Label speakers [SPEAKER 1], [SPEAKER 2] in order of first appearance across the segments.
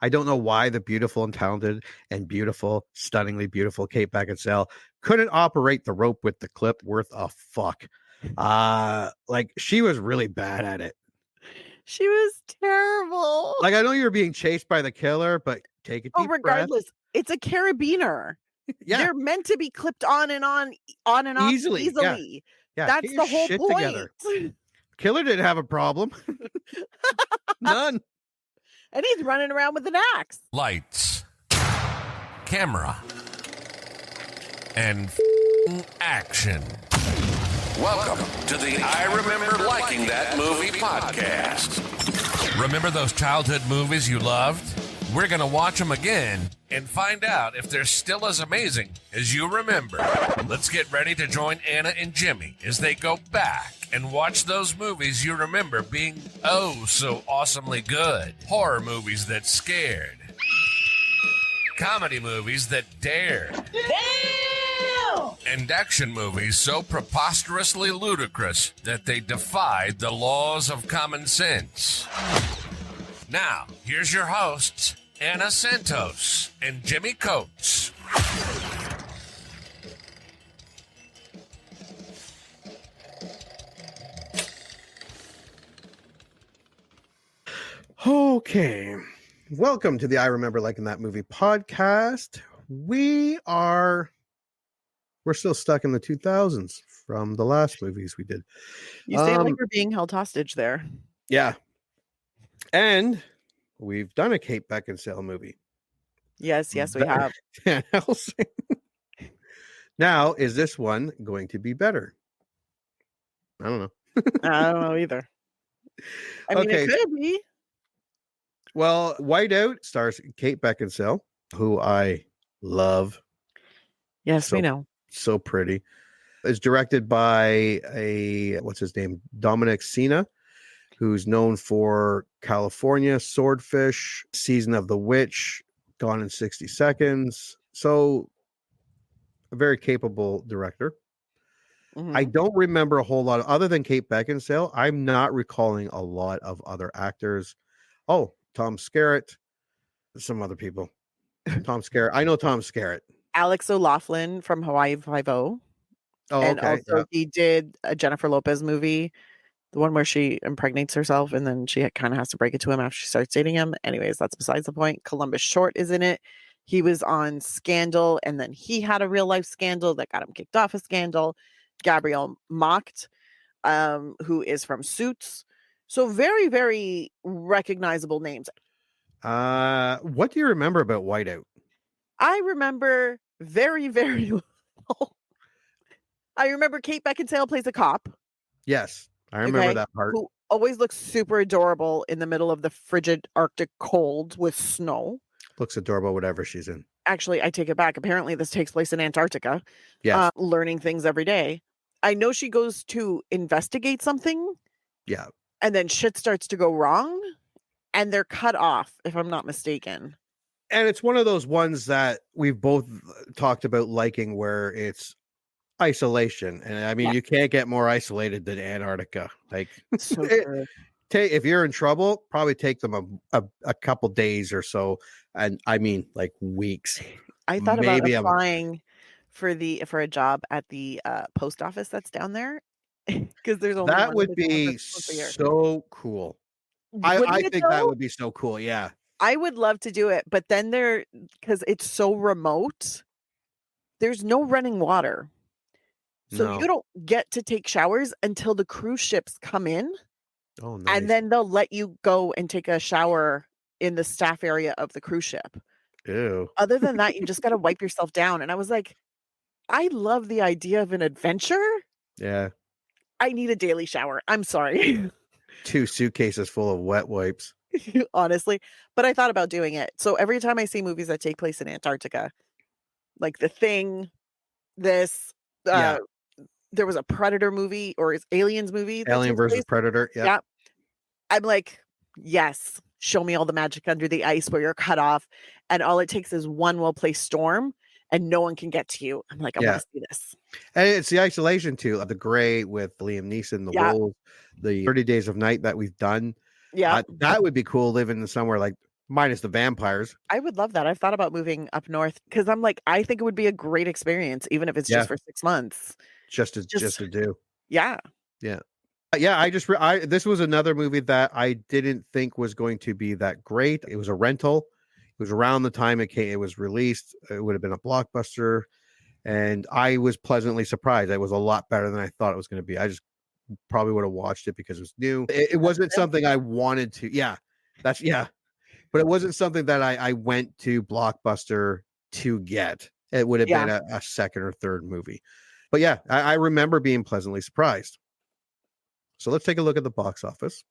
[SPEAKER 1] I don't know why the beautiful and talented and beautiful, stunningly beautiful Kate Beckinsale couldn't operate the rope with the clip worth a fuck. Like she was really bad at it.
[SPEAKER 2] She was terrible.
[SPEAKER 1] Like I know you're being chased by the killer, but take a deep breath.
[SPEAKER 2] Regardless, it's a carabiner.
[SPEAKER 1] Yeah.
[SPEAKER 2] They're meant to be clipped on and off easily.
[SPEAKER 1] Yeah.
[SPEAKER 2] That's the whole point.
[SPEAKER 1] Together. Killer didn't have a problem. None.
[SPEAKER 2] And he's running around with an axe.
[SPEAKER 3] Lights, camera, and action. Welcome to the I Remember Liking That Movie podcast. Remember those childhood movies you loved? We're going to watch them again and find out if they're still as amazing as you remember. Let's get ready to join Anna and Jimmy as they go back and watch those movies you remember being oh so awesomely good. Horror movies that scared. Comedy movies that dared.
[SPEAKER 2] Damn!
[SPEAKER 3] And action movies so preposterously ludicrous that they defied the laws of common sense. Now, here's your hosts, Anna Santos and Jimmy Coates.
[SPEAKER 1] Okay. Welcome to the I Remember Liking That Movie podcast. We're still stuck in the 2000s from the last movies we did.
[SPEAKER 2] You sound like we're being held hostage there.
[SPEAKER 1] Yeah. And we've done a Kate Beckinsale movie.
[SPEAKER 2] Yes, we have.
[SPEAKER 1] Now, is this one going to be better? I don't know.
[SPEAKER 2] I don't know either. I mean, it could be.
[SPEAKER 1] Well, Whiteout stars Kate Beckinsale, who I love.
[SPEAKER 2] Yes, we know.
[SPEAKER 1] So pretty. It's directed by what's his name? Dominic Sena, who's known for California, Swordfish, Season of the Witch, Gone in 60 Seconds. So a very capable director. Mm-hmm. I don't remember a whole lot other than Kate Beckinsale. I'm not recalling a lot of other actors. Oh, Tom Skerritt, some other people. Tom Skerritt. I know Tom Skerritt.
[SPEAKER 2] Alex O'Loughlin from Hawaii Five-0.
[SPEAKER 1] Oh,
[SPEAKER 2] and
[SPEAKER 1] okay.
[SPEAKER 2] Also he did a Jennifer Lopez movie, the one where she impregnates herself and then she kind of has to break it to him after she starts dating him. Anyways, that's besides the point. Columbus Short is in it. He was on Scandal, and then he had a real life scandal that got him kicked off of Scandal. Gabrielle Mocht, who is from Suits. So very, very recognizable names.
[SPEAKER 1] What do you remember about Whiteout?
[SPEAKER 2] I remember very, very little. I remember Kate Beckinsale plays a cop.
[SPEAKER 1] Yes, I remember that part.
[SPEAKER 2] Who always looks super adorable in the middle of the frigid Arctic cold with snow.
[SPEAKER 1] Looks adorable, whatever she's in.
[SPEAKER 2] Actually, I take it back. Apparently, this takes place in Antarctica.
[SPEAKER 1] Yes.
[SPEAKER 2] Learning things every day. I know she goes to investigate something.
[SPEAKER 1] Yeah.
[SPEAKER 2] And then shit starts to go wrong. And they're cut off, if I'm not mistaken.
[SPEAKER 1] And it's one of those ones that we've both talked about liking where it's isolation. And I mean, You can't get more isolated than Antarctica. Like,
[SPEAKER 2] so
[SPEAKER 1] if you're in trouble, probably take them a couple days or so. And I mean, like weeks.
[SPEAKER 2] I thought about applying for a job at the post office that's down there. Because there's only
[SPEAKER 1] that would be so cool. I think that would be so cool. Yeah.
[SPEAKER 2] I would love to do it, but then because it's so remote, there's no running water. So you don't get to take showers until the cruise ships come in.
[SPEAKER 1] Oh, nice.
[SPEAKER 2] And then they'll let you go and take a shower in the staff area of the cruise ship.
[SPEAKER 1] Ew.
[SPEAKER 2] Other than that, you just got to wipe yourself down. And I was like, I love the idea of an adventure.
[SPEAKER 1] Yeah.
[SPEAKER 2] I need a daily shower. I'm sorry.
[SPEAKER 1] 2 suitcases full of wet wipes.
[SPEAKER 2] Honestly, but I thought about doing it. So every time I see movies that take place in Antarctica, like The Thing, there was a Predator movie or Aliens movie.
[SPEAKER 1] Alien versus Predator. Yeah.
[SPEAKER 2] I'm like, yes, show me all the magic under the ice where you're cut off. And all it takes is one well-placed storm and no one can get to you. I'm like, I want to see this.
[SPEAKER 1] And it's the isolation too, of The Grey with Liam Neeson, The Wolves, the 30 Days of Night that we've done.
[SPEAKER 2] Yeah.
[SPEAKER 1] That would be cool, living somewhere like minus the vampires.
[SPEAKER 2] I would love that. I've thought about moving up north because I'm like, I think it would be a great experience, even if it's
[SPEAKER 1] Yeah.
[SPEAKER 2] just for 6 months.
[SPEAKER 1] Just to do.
[SPEAKER 2] Yeah.
[SPEAKER 1] Yeah. Yeah, this was another movie that I didn't think was going to be that great. It was a rental. It was around the time it was released. It would have been a blockbuster, and I was pleasantly surprised. It was a lot better than I thought it was going to be. I just probably would have watched it because it was new. It wasn't something I wanted to. Yeah, but it wasn't something that I went to Blockbuster to get. It would have been a second or third movie. But yeah, I remember being pleasantly surprised. So let's take a look at the box office.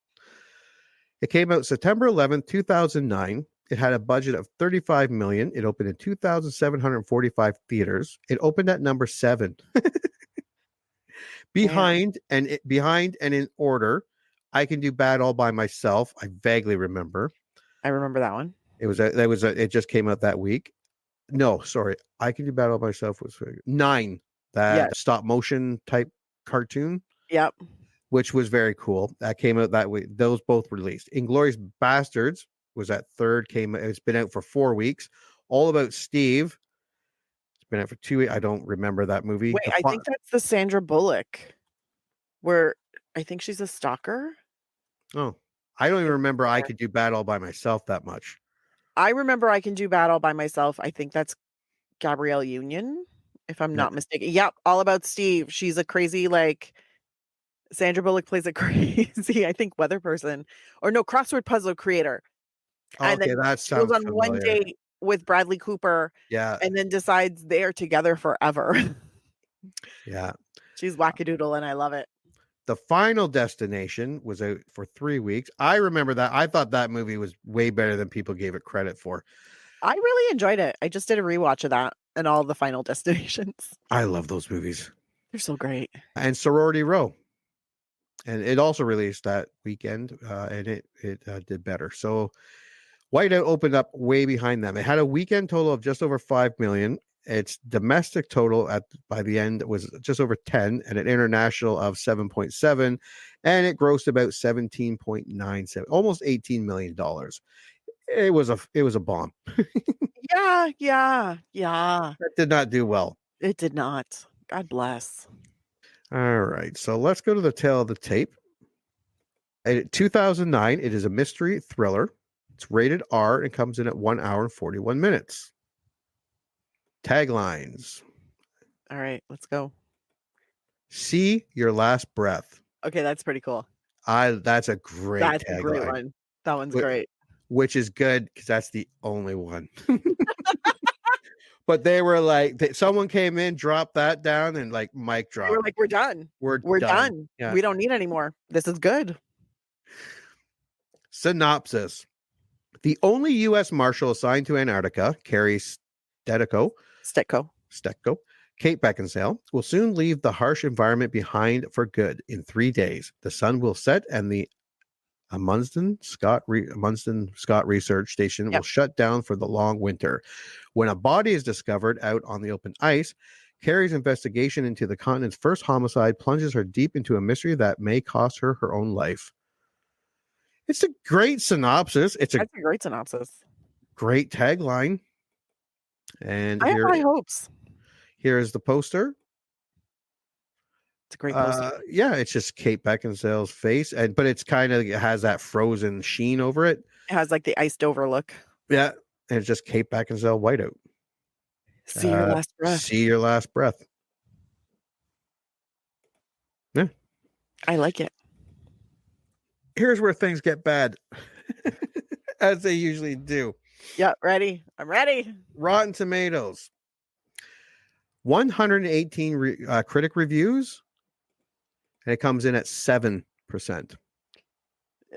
[SPEAKER 1] It came out September 11th, 2009. It had a budget of $35 million. It opened in 2,745 theaters. It opened at number 7. Behind and in order, I Can Do Bad All by Myself. I vaguely remember.
[SPEAKER 2] I remember that one.
[SPEAKER 1] It just came out that week. No, sorry. I Can Do Bad All by Myself was 9. That stop motion type cartoon.
[SPEAKER 2] Yep.
[SPEAKER 1] Which was very cool. That came out that week. Those both released. Inglourious Bastards was at third. It's been out for 4 weeks. All About Steve. It's been out for 2 weeks. I don't remember that movie.
[SPEAKER 2] Wait, I think that's the Sandra Bullock, where I think she's a stalker.
[SPEAKER 1] Oh, I don't even remember I Could Do Bad All by Myself that much.
[SPEAKER 2] I remember I Can Do Bad All by Myself. I think that's Gabrielle Union, if I'm not mistaken. Yep, All About Steve. She's a crazy, like, Sandra Bullock plays a crazy, I think, weather person. Or no, crossword puzzle creator. And
[SPEAKER 1] Okay,
[SPEAKER 2] then
[SPEAKER 1] that
[SPEAKER 2] she
[SPEAKER 1] sounds
[SPEAKER 2] goes on
[SPEAKER 1] familiar.
[SPEAKER 2] one date with Bradley Cooper.
[SPEAKER 1] Yeah.
[SPEAKER 2] And then decides they're together forever.
[SPEAKER 1] Yeah.
[SPEAKER 2] She's wackadoodle, and I love it.
[SPEAKER 1] The Final Destination was out for 3 weeks. I remember that. I thought that movie was way better than people gave it credit for.
[SPEAKER 2] I really enjoyed it. I just did a rewatch of that and all the Final Destinations.
[SPEAKER 1] I love those movies.
[SPEAKER 2] They're so great.
[SPEAKER 1] And Sorority Row. And it also released that weekend, and it did better. So Whiteout opened up way behind them. It had a weekend total of just over 5 million. Its domestic total by the end was just over 10, and an international of 7.7, and it grossed about 17.97, almost $18 million. It was a bomb.
[SPEAKER 2] Yeah.
[SPEAKER 1] That did not do well.
[SPEAKER 2] It did not. God bless.
[SPEAKER 1] All right, so let's go to the tail of the tape. In 2009, it is a mystery thriller. It's rated R and comes in at 1 hour and 41 minutes. Taglines.
[SPEAKER 2] All right, let's go.
[SPEAKER 1] See Your Last Breath.
[SPEAKER 2] Okay, that's pretty cool.
[SPEAKER 1] That's a great
[SPEAKER 2] That's
[SPEAKER 1] tagline.
[SPEAKER 2] a great one. That one's great.
[SPEAKER 1] Which is good because that's the only one. But they were like, someone came in, dropped that down, and like mic drop.
[SPEAKER 2] They were like, we're done. We're done.
[SPEAKER 1] Yeah.
[SPEAKER 2] We don't need any more. This is good.
[SPEAKER 1] Synopsis. The only US Marshal assigned to Antarctica, Carrie Stecco, Kate Beckinsale, will soon leave the harsh environment behind for good in 3 days. The sun will set and the Amundsen Scott Research Station will shut down for the long winter. When a body is discovered out on the open ice, Carrie's investigation into the continent's first homicide plunges her deep into a mystery that may cost her her own life. It's a great synopsis. That's a
[SPEAKER 2] great synopsis.
[SPEAKER 1] Great tagline. And
[SPEAKER 2] I have high hopes.
[SPEAKER 1] Here is the poster.
[SPEAKER 2] It's a great poster.
[SPEAKER 1] Yeah, it's just Kate Beckinsale's face, but it has that frozen sheen over it.
[SPEAKER 2] It has like the iced over look.
[SPEAKER 1] Yeah, and it's just Kate Beckinsale Whiteout.
[SPEAKER 2] See your last breath.
[SPEAKER 1] See your last breath. Yeah,
[SPEAKER 2] I like it.
[SPEAKER 1] Here's where things get bad, as they usually do.
[SPEAKER 2] Yeah, ready. I'm ready.
[SPEAKER 1] Rotten Tomatoes. 118 critic reviews, and it comes in at 7%.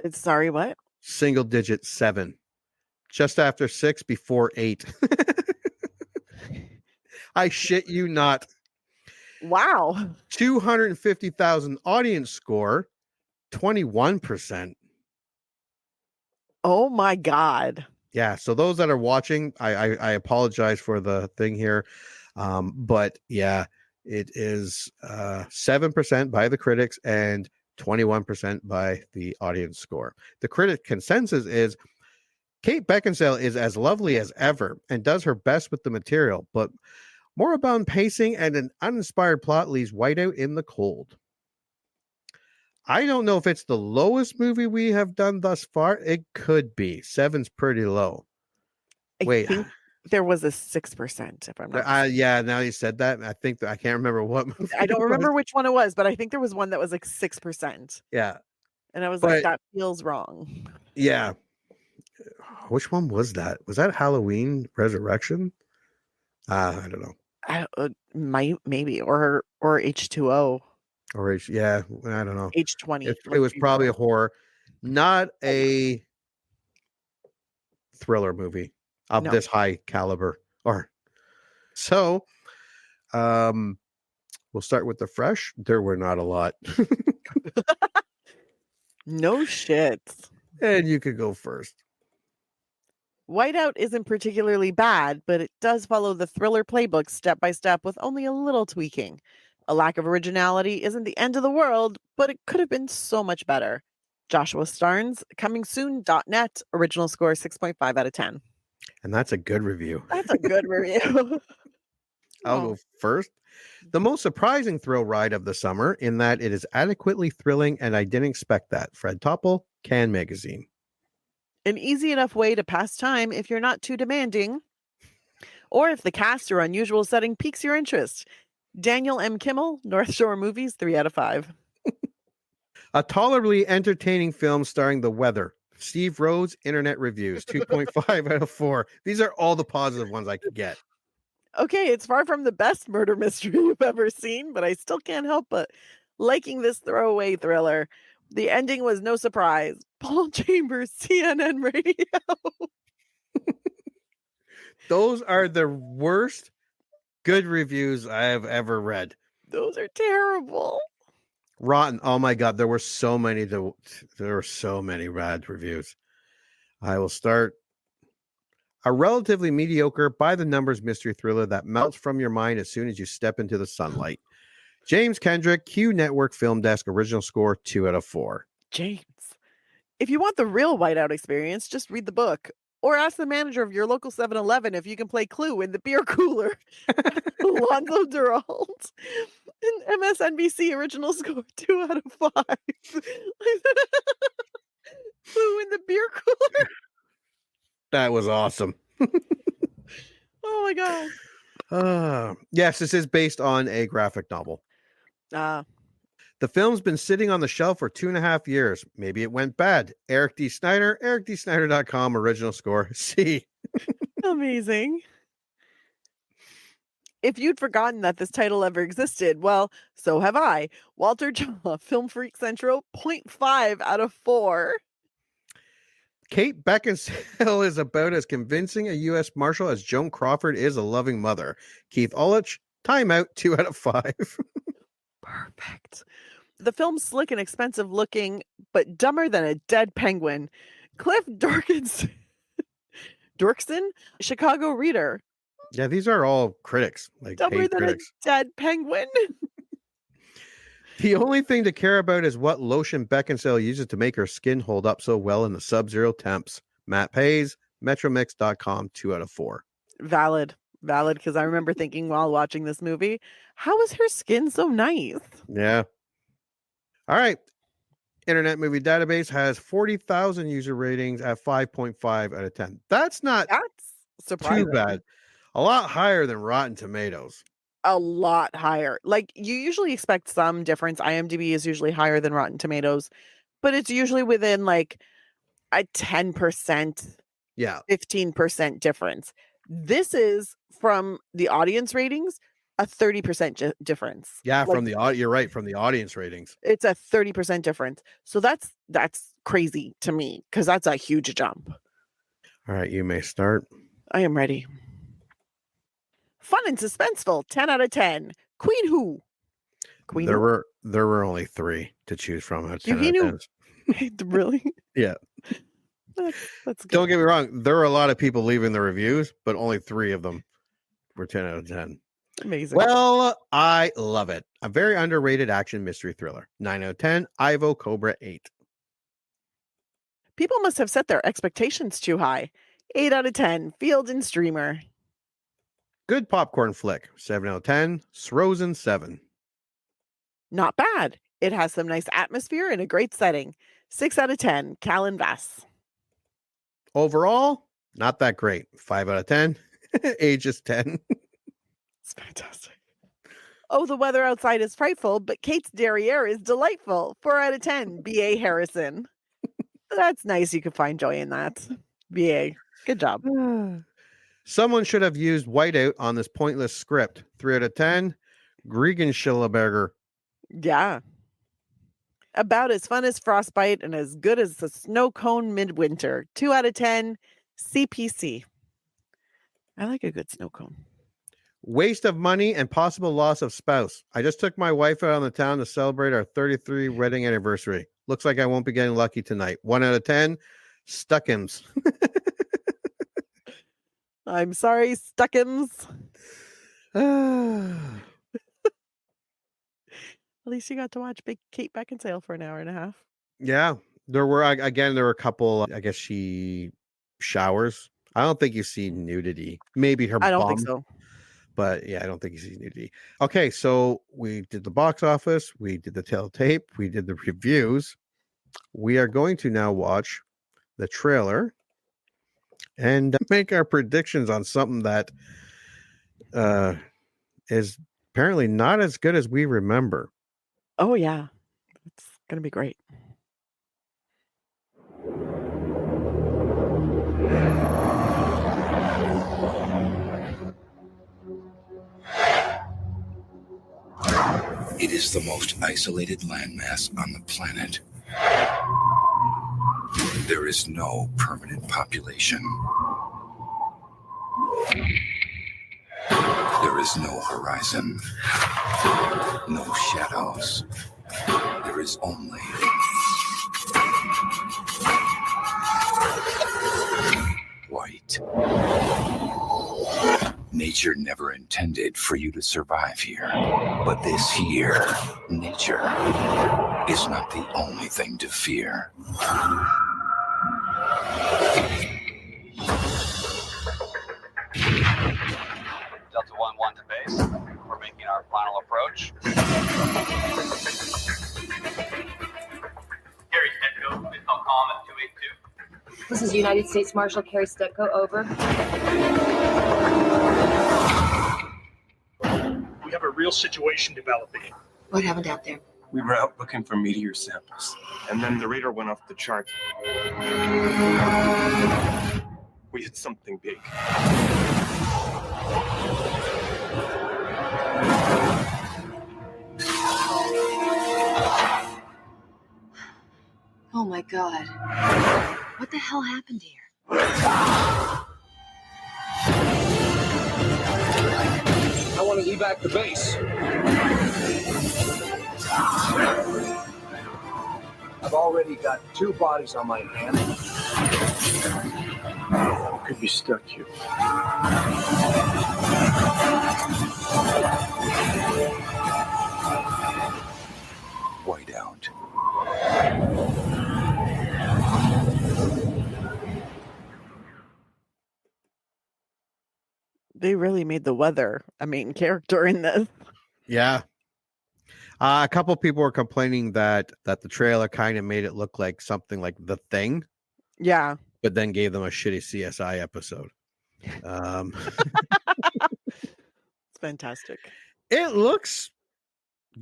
[SPEAKER 2] It's sorry, what?
[SPEAKER 1] Single digit 7. Just after 6, before 8. I shit you not.
[SPEAKER 2] Wow.
[SPEAKER 1] 250,000 audience score, 21%.
[SPEAKER 2] Oh my God.
[SPEAKER 1] Yeah, so those that are watching, I apologize for the thing here. But yeah, it is 7% by the critics and 21% by the audience score. The critic consensus is Kate Beckinsale is as lovely as ever and does her best with the material, but moribund pacing and an uninspired plot leaves Whiteout in the cold. I don't know if it's the lowest movie we have done thus far. It could be. 7's pretty low.
[SPEAKER 2] I
[SPEAKER 1] Wait,
[SPEAKER 2] think there was a 6%, if I'm not mistaken.
[SPEAKER 1] yeah, now you said that. I think I can't remember what movie
[SPEAKER 2] I don't
[SPEAKER 1] it was.
[SPEAKER 2] remember which one it was, but I think there was one that was like 6%.
[SPEAKER 1] Yeah.
[SPEAKER 2] And I was
[SPEAKER 1] But-
[SPEAKER 2] like, that feels wrong.
[SPEAKER 1] Yeah. Which one was that? Was that Halloween Resurrection? I don't know.
[SPEAKER 2] Maybe or H2O,
[SPEAKER 1] Or yeah, I don't know.
[SPEAKER 2] H20.
[SPEAKER 1] It was probably a horror, not a thriller movie of
[SPEAKER 2] No.
[SPEAKER 1] this high caliber. So, we'll start with the fresh. There were not a lot.
[SPEAKER 2] No shit.
[SPEAKER 1] And you could go first.
[SPEAKER 2] Whiteout isn't particularly bad, but it does follow the thriller playbook step by step with only a little tweaking. A lack of originality isn't the end of the world, but it could have been so much better. Joshua Starnes, coming soon.net, original score 6.5 out of 10.
[SPEAKER 1] And that's a good review.
[SPEAKER 2] That's a good review.
[SPEAKER 1] I'll go first. The most surprising thrill ride of the summer in that it is adequately thrilling, and I didn't expect that. Fred Topple, Can Magazine.
[SPEAKER 2] An easy enough way to pass time if you're not too demanding, or if the cast or unusual setting piques your interest. Daniel M. Kimmel, North Shore Movies, 3 out of 5.
[SPEAKER 1] A tolerably entertaining film starring The Weather. Steve Rhodes, Internet Reviews, 2.5 out of 4. These are all the positive ones I could get.
[SPEAKER 2] Okay, it's far from the best murder mystery you've ever seen, but I still can't help but liking this throwaway thriller. The ending was no surprise. Paul Chambers, CNN Radio.
[SPEAKER 1] Those are the worst good reviews I have ever read.
[SPEAKER 2] Those are terrible.
[SPEAKER 1] Rotten. Oh my God, there were so many. There were so many bad reviews. I will start. A relatively mediocre, by-the-numbers mystery thriller that melts from your mind as soon as you step into the sunlight. James Kendrick, Q Network Film Desk, original score 2 out of 4.
[SPEAKER 2] James, if you want the real Whiteout experience, just read the book. Or ask the manager of your local 7-Eleven if you can play Clue in the beer cooler. Alonzo Durald. An MSNBC original score 2 out of 5. Clue in the beer cooler.
[SPEAKER 1] That was awesome.
[SPEAKER 2] Oh my God.
[SPEAKER 1] Yes, this is based on a graphic novel. The film's been sitting on the shelf for 2.5 years. Maybe it went bad. Eric D. Snyder, ericdsnyder.com, original score C.
[SPEAKER 2] Amazing. If you'd forgotten that this title ever existed, well, so have I. Walter Jaw, Film Freak Central, 0.5 out of 4.
[SPEAKER 1] Kate Beckinsale is about as convincing a US Marshal as Joan Crawford is a loving mother. Keith Ulrich, Timeout, 2 out of 5.
[SPEAKER 2] Perfect. The film's slick and expensive looking, but dumber than a dead penguin. Cliff Dorkins, Chicago Reader.
[SPEAKER 1] Yeah, these are all critics, like
[SPEAKER 2] Dumber
[SPEAKER 1] paid
[SPEAKER 2] than
[SPEAKER 1] critics.
[SPEAKER 2] a dead penguin.
[SPEAKER 1] The only thing to care about is what lotion Beckinsale uses to make her skin hold up so well in the sub-zero temps. Matt Pays, Metromix.com, 2 out of 4.
[SPEAKER 2] Valid, because I remember thinking while watching this movie, how is her skin so nice?
[SPEAKER 1] Yeah. All right. Internet Movie Database has 40,000 user ratings at 5.5 out of 10. That's not
[SPEAKER 2] That's surprising.
[SPEAKER 1] too bad. A lot higher than Rotten Tomatoes.
[SPEAKER 2] A lot higher. Like, you usually expect some difference. IMDb is usually higher than Rotten Tomatoes, but it's usually within like a 10%,
[SPEAKER 1] Yeah.
[SPEAKER 2] 15% difference. This is from the audience ratings, a 30% difference.
[SPEAKER 1] Yeah,
[SPEAKER 2] Like,
[SPEAKER 1] from the you're right, from the audience ratings.
[SPEAKER 2] it's a 30% difference. So that's crazy to me because that's a huge jump.
[SPEAKER 1] All right, you may start.
[SPEAKER 2] I am ready. Fun and suspenseful, 10 out of 10. Queen Who? Queen
[SPEAKER 1] There
[SPEAKER 2] Who?
[SPEAKER 1] were only 3 to choose from out of 10
[SPEAKER 2] You
[SPEAKER 1] out of 10s.
[SPEAKER 2] Really?
[SPEAKER 1] Yeah.
[SPEAKER 2] That's good.
[SPEAKER 1] Don't get me wrong. There are a lot of people leaving the reviews, but only 3 of them were 10 out of 10.
[SPEAKER 2] Amazing.
[SPEAKER 1] Well, I love it. A very underrated action mystery thriller. 9 out of 10. Ivo Cobra 8.
[SPEAKER 2] People must have set their expectations too high. 8 out of 10. Field and Streamer.
[SPEAKER 1] Good popcorn flick. 7 out of 10. Srozen 7.
[SPEAKER 2] Not bad. It has some nice atmosphere and a great setting. 6 out of 10. Cal and Vass.
[SPEAKER 1] Overall, not that great. 5 out of 10. Age is 10.
[SPEAKER 2] It's fantastic. Oh, the weather outside is frightful, but Kate's derriere is delightful. 4 out of 10. B.A. Harrison. That's nice. You could find joy in that. B.A. Good job.
[SPEAKER 1] Someone should have used Whiteout on this pointless script. 3 out of 10. Gregan Schilleberger.
[SPEAKER 2] Yeah. About as fun as Frostbite and as good as the snow cone midwinter. 2 out of 10. CPC. I like a good snow cone.
[SPEAKER 1] Waste of money and possible loss of spouse. I just took my wife out on the town to celebrate our 33 wedding anniversary. Looks like I won't be getting lucky tonight. 1 out of 10. Stuckums.
[SPEAKER 2] I'm sorry, Stuckums. At least you got to watch big Kate Beckinsale for an hour and a half.
[SPEAKER 1] Yeah. There were a couple, I guess she showers. I don't think you see nudity. Maybe her
[SPEAKER 2] I don't
[SPEAKER 1] bum,
[SPEAKER 2] think so.
[SPEAKER 1] but yeah, I don't think you see nudity. Okay, so we did the box office, we did the tail tape, we did the reviews. We are going to now watch the trailer and make our predictions on something that is apparently not as good as we remember.
[SPEAKER 2] Oh, yeah. It's going to be great.
[SPEAKER 4] It is the most isolated landmass on the planet. There is no permanent population. There is no horizon. No shadows. There is only white. Nature never intended for you to survive here. But this here, nature, is not the only thing to fear.
[SPEAKER 5] Delta 1-1 to base. We're making our final approach. Carrie Stedco, please call comm at 282.
[SPEAKER 6] This is United States Marshal Carrie Stedco, over.
[SPEAKER 7] We have a real situation developing.
[SPEAKER 6] What happened out there?
[SPEAKER 8] We were out looking for meteor samples, and then the radar went off the chart. We hit something big.
[SPEAKER 6] Oh my God. What the hell happened here?
[SPEAKER 9] I want to evac the base. I've already got 2 bodies on my hands.
[SPEAKER 8] Could be stuck here.
[SPEAKER 4] Whiteout.
[SPEAKER 2] They really made the weather a main character in this.
[SPEAKER 1] Yeah. A couple people were complaining that the trailer kind of made it look like something like The Thing,
[SPEAKER 2] Yeah.
[SPEAKER 1] but then gave them a shitty CSI episode.
[SPEAKER 2] It's fantastic.
[SPEAKER 1] It looks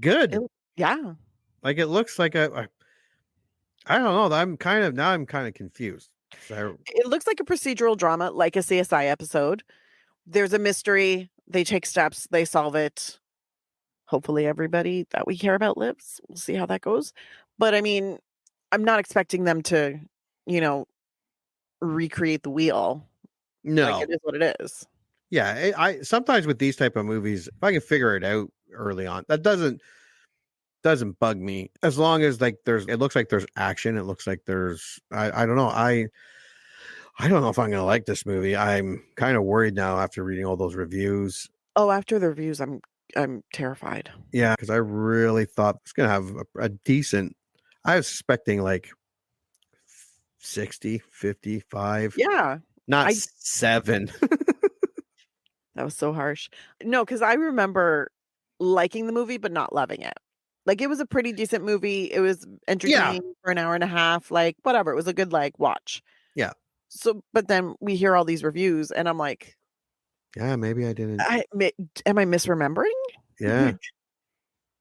[SPEAKER 1] good.
[SPEAKER 2] Yeah.
[SPEAKER 1] Like it looks like I don't know. I'm kind of confused. So,
[SPEAKER 2] It looks like a procedural drama, like a CSI episode. There's a mystery. They take steps. They solve it. Hopefully everybody that we care about lives. We'll see how that goes. But I mean, I'm not expecting them to, recreate the wheel.
[SPEAKER 1] no.
[SPEAKER 2] Like it is what it is.
[SPEAKER 1] Yeah, I sometimes with these type of movies, if I can figure it out early on, that doesn't bug me as long as it looks like there's action. It looks like there's I don't know. I don't know if I'm gonna like this movie. I'm kind of worried now after reading all those reviews.
[SPEAKER 2] Oh, after the reviews, I'm terrified.
[SPEAKER 1] Yeah, because I really thought it's gonna have a decent. I was expecting like 60, 55.
[SPEAKER 2] Yeah.
[SPEAKER 1] Not
[SPEAKER 2] I
[SPEAKER 1] 7.
[SPEAKER 2] That was so harsh. No, because I remember liking the movie, but not loving it. Like, it was a pretty decent movie. It was entertaining for an hour and a half. Like, whatever. It was a good, like, watch.
[SPEAKER 1] Yeah.
[SPEAKER 2] So, but then we hear all these reviews, and I'm like,
[SPEAKER 1] Yeah, maybe I didn't.
[SPEAKER 2] am I misremembering?
[SPEAKER 1] Yeah.
[SPEAKER 2] Like,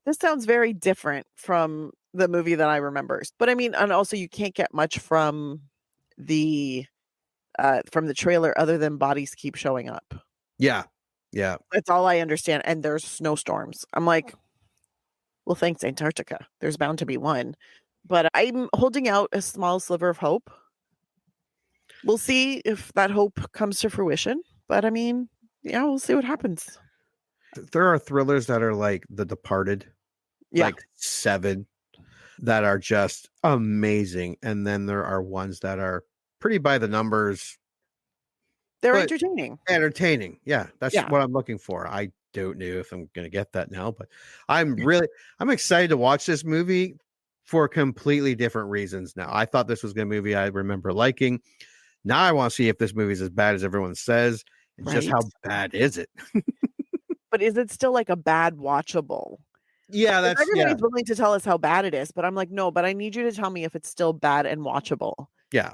[SPEAKER 2] this sounds very different from the movie that I remember. But I mean, and also you can't get much from the trailer other than bodies keep showing up.
[SPEAKER 1] Yeah. Yeah.
[SPEAKER 2] That's all I understand. And there's snowstorms. I'm like, well, thanks, Antarctica. There's bound to be one. But I'm holding out a small sliver of hope. We'll see if that hope comes to fruition. But I mean, yeah, we'll see what happens.
[SPEAKER 1] There are thrillers that are like The Departed, like 7, that are just amazing. And then there are ones that are pretty by the numbers.
[SPEAKER 2] They're
[SPEAKER 1] but
[SPEAKER 2] entertaining.
[SPEAKER 1] Entertaining. Yeah. That's what I'm looking for. I don't know if I'm going to get that now, but I'm excited to watch this movie for completely different reasons now. I thought this was a movie I remember liking. Now I want to see if this movie is as bad as everyone says. And just how bad is it?
[SPEAKER 2] But is it still like a bad watchable?
[SPEAKER 1] Yeah, that's
[SPEAKER 2] everybody's willing to tell us how bad it is, but I'm like, no, but I need you to tell me if it's still bad and watchable.
[SPEAKER 1] Yeah.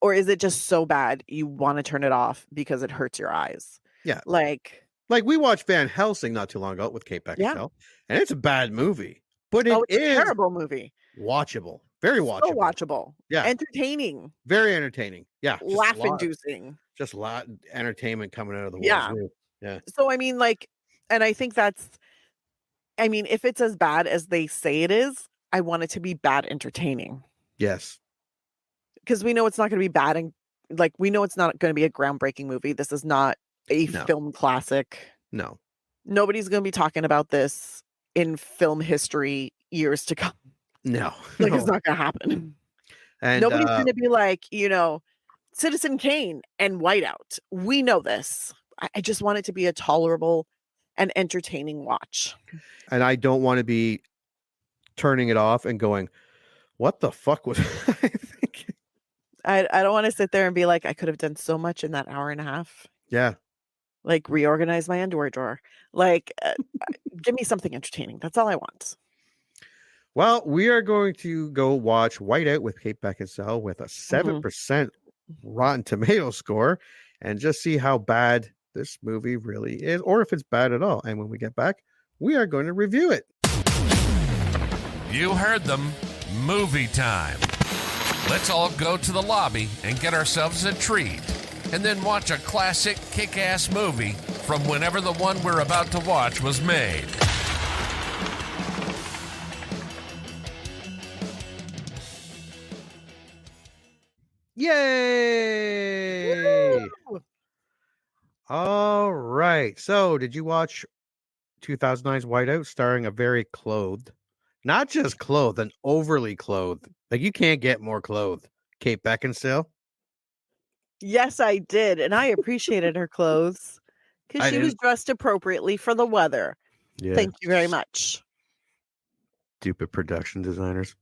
[SPEAKER 2] Or is it just so bad you want to turn it off because it hurts your eyes?
[SPEAKER 1] Yeah.
[SPEAKER 2] Like
[SPEAKER 1] we watched Van Helsing not too long ago with Kate Beckinsale, and it's a bad movie, but it's
[SPEAKER 2] a terrible movie.
[SPEAKER 1] Watchable. Very watchable.
[SPEAKER 2] So watchable.
[SPEAKER 1] Yeah.
[SPEAKER 2] Entertaining.
[SPEAKER 1] Very entertaining. Yeah.
[SPEAKER 2] Laugh-inducing.
[SPEAKER 1] Just a lot of entertainment coming out of the
[SPEAKER 2] Yeah.
[SPEAKER 1] walls. Yeah.
[SPEAKER 2] So, I mean, like, and I think if it's as bad as they say it is, I want it to be bad entertaining.
[SPEAKER 1] Yes.
[SPEAKER 2] Because we know it's not going to be bad. And like, we know it's not going to be a groundbreaking movie. This is not a film classic.
[SPEAKER 1] No.
[SPEAKER 2] Nobody's going to be talking about this in film history years to come.
[SPEAKER 1] No.
[SPEAKER 2] Like, it's not going to happen.
[SPEAKER 1] And
[SPEAKER 2] nobody's going to be like, Citizen Kane and Whiteout. We know this. I just want it to be a tolerable and entertaining watch.
[SPEAKER 1] And I don't want to be turning it off and going, what the fuck was I thinking?
[SPEAKER 2] I don't want to sit there and be like, I could have done so much in that hour and a half.
[SPEAKER 1] Yeah.
[SPEAKER 2] Like, reorganize my underwear drawer. Like, give me something entertaining. That's all I want.
[SPEAKER 1] Well, we are going to go watch Whiteout with Kate Beckinsale with a 7% Rotten Tomato score and just see how bad this movie really is, or if it's bad at all. And when we get back, we are going to review it.
[SPEAKER 3] You heard them. Movie time. Let's all go to the lobby and get ourselves a treat, and then watch a classic kick-ass movie from whenever the one we're about to watch was made.
[SPEAKER 1] Yay! Woo! All right. So, did you watch 2009's Whiteout, starring a very clothed, not just clothed, an overly clothed, like you can't get more clothed, Kate Beckinsale?
[SPEAKER 2] Yes, I did. And I appreciated her clothes because she was dressed appropriately for the weather. Yeah. Thank you very much.
[SPEAKER 1] Stupid production designers.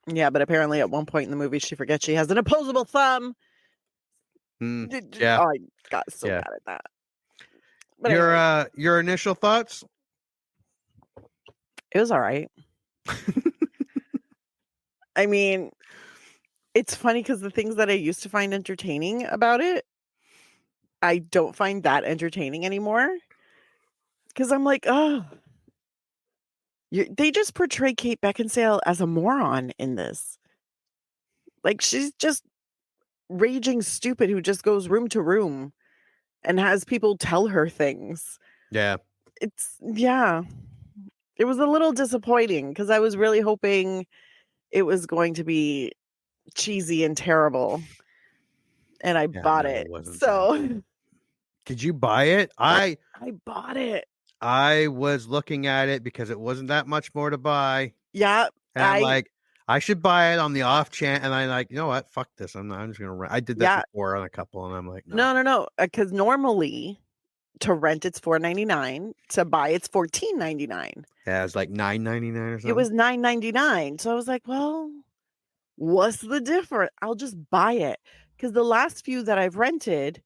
[SPEAKER 2] Yeah, but apparently at one point in the movie, she forgets she has an opposable thumb.
[SPEAKER 1] Yeah.
[SPEAKER 2] Oh, I got so bad at that. But
[SPEAKER 1] your initial thoughts?
[SPEAKER 2] It was all right. I mean, it's funny because the things that I used to find entertaining about it, I don't find that entertaining anymore. Because I'm like, oh, they just portray Kate Beckinsale as a moron in this. Like, she's just raging stupid who just goes room to room and has people tell her things.
[SPEAKER 1] Yeah.
[SPEAKER 2] It was a little disappointing because I was really hoping it was going to be cheesy and terrible. And I bought it. So
[SPEAKER 1] did you buy it? I
[SPEAKER 2] bought it.
[SPEAKER 1] I was looking at it because it wasn't that much more to buy.
[SPEAKER 2] Yeah.
[SPEAKER 1] And I'm like, I should buy it on the off chance. And I'm like, you know what? Fuck this. I'm just going to rent. I did that before on a couple. And I'm like,
[SPEAKER 2] no. Because normally to rent, it's $4.99. To buy, it's $14.99.
[SPEAKER 1] Yeah, it was like $9.99 or something.
[SPEAKER 2] It was $9.99. So I was like, well, what's the difference? I'll just buy it. Because the last few that I've rented,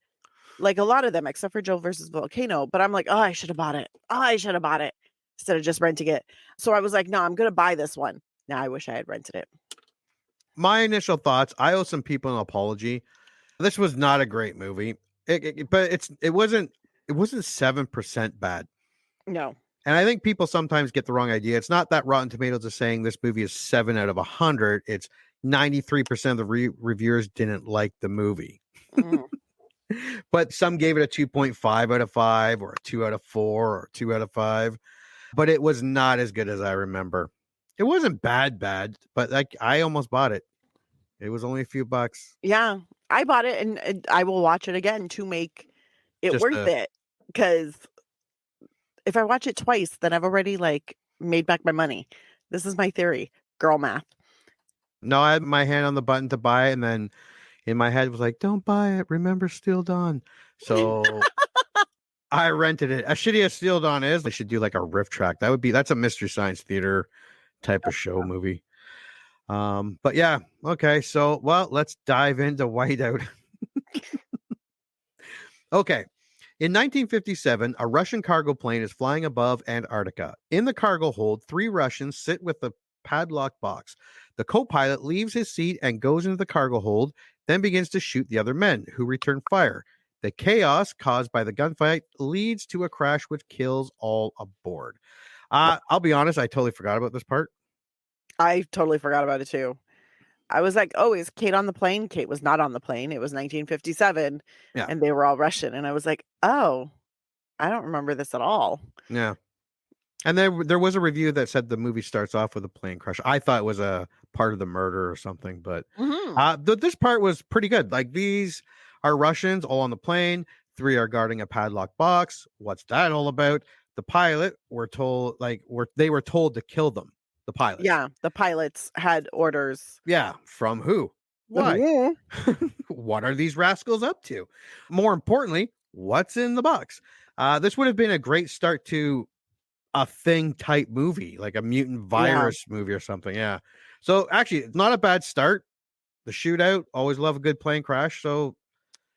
[SPEAKER 2] like a lot of them, except for Joe versus Volcano, but I'm like, oh, I should have bought it. Oh, I should have bought it instead of just renting it. So I was like, no, I'm going to buy this one. Now I wish I had rented it.
[SPEAKER 1] My initial thoughts, I owe some people an apology. This was not a great movie, but it wasn't 7% bad.
[SPEAKER 2] No.
[SPEAKER 1] And I think people sometimes get the wrong idea. It's not that Rotten Tomatoes is saying this movie is 7 out of 100. It's 93% of the reviewers didn't like the movie.
[SPEAKER 2] Mm.
[SPEAKER 1] But some gave it a 2.5 out of 5 or a 2 out of 4 or 2 out of 5. But it was not as good as I remember. It wasn't bad, but like I almost bought it. It was only a few bucks.
[SPEAKER 2] Yeah, I bought it and I will watch it again to make it
[SPEAKER 1] Just
[SPEAKER 2] worth it. Because if I watch it twice, then I've already like made back my money. This is my theory. Girl math.
[SPEAKER 1] No, I had my hand on the button to buy it, and then in my head was like, don't buy it. Remember Steel Dawn. So I rented it. As shitty as Steel Dawn is, they should do like a riff track. That's a Mystery Science Theater type of show movie. But yeah, okay. So, well, let's dive into Whiteout. Okay. In 1957, a Russian cargo plane is flying above Antarctica. In the cargo hold, 3 Russians sit with the padlocked box. The co-pilot leaves his seat and goes into the cargo hold, then begins to shoot the other men, who return fire. The chaos caused by the gunfight leads to a crash which kills all aboard. I'll be honest, I totally forgot about this part.
[SPEAKER 2] I totally forgot about it too. I was like, oh, is Kate on the plane? Kate was not on the plane. It was 1957 and they were all Russian. And I was like, oh, I don't remember this at all.
[SPEAKER 1] Yeah. And there was a review that said the movie starts off with a plane crash. I thought it was a part of the murder or something, but this part was pretty good. Like, these are Russians all on the plane. 3 are guarding a padlocked box. What's that all about? The pilot were told to kill them. The pilots.
[SPEAKER 2] Yeah, the pilots had orders.
[SPEAKER 1] Yeah, from who? Why? What are these rascals up to? More importantly, what's in the box? This would have been a great start to a Thing type movie, like a mutant virus movie or something. Yeah. So actually, it's not a bad start. The shootout, always love a good plane crash. So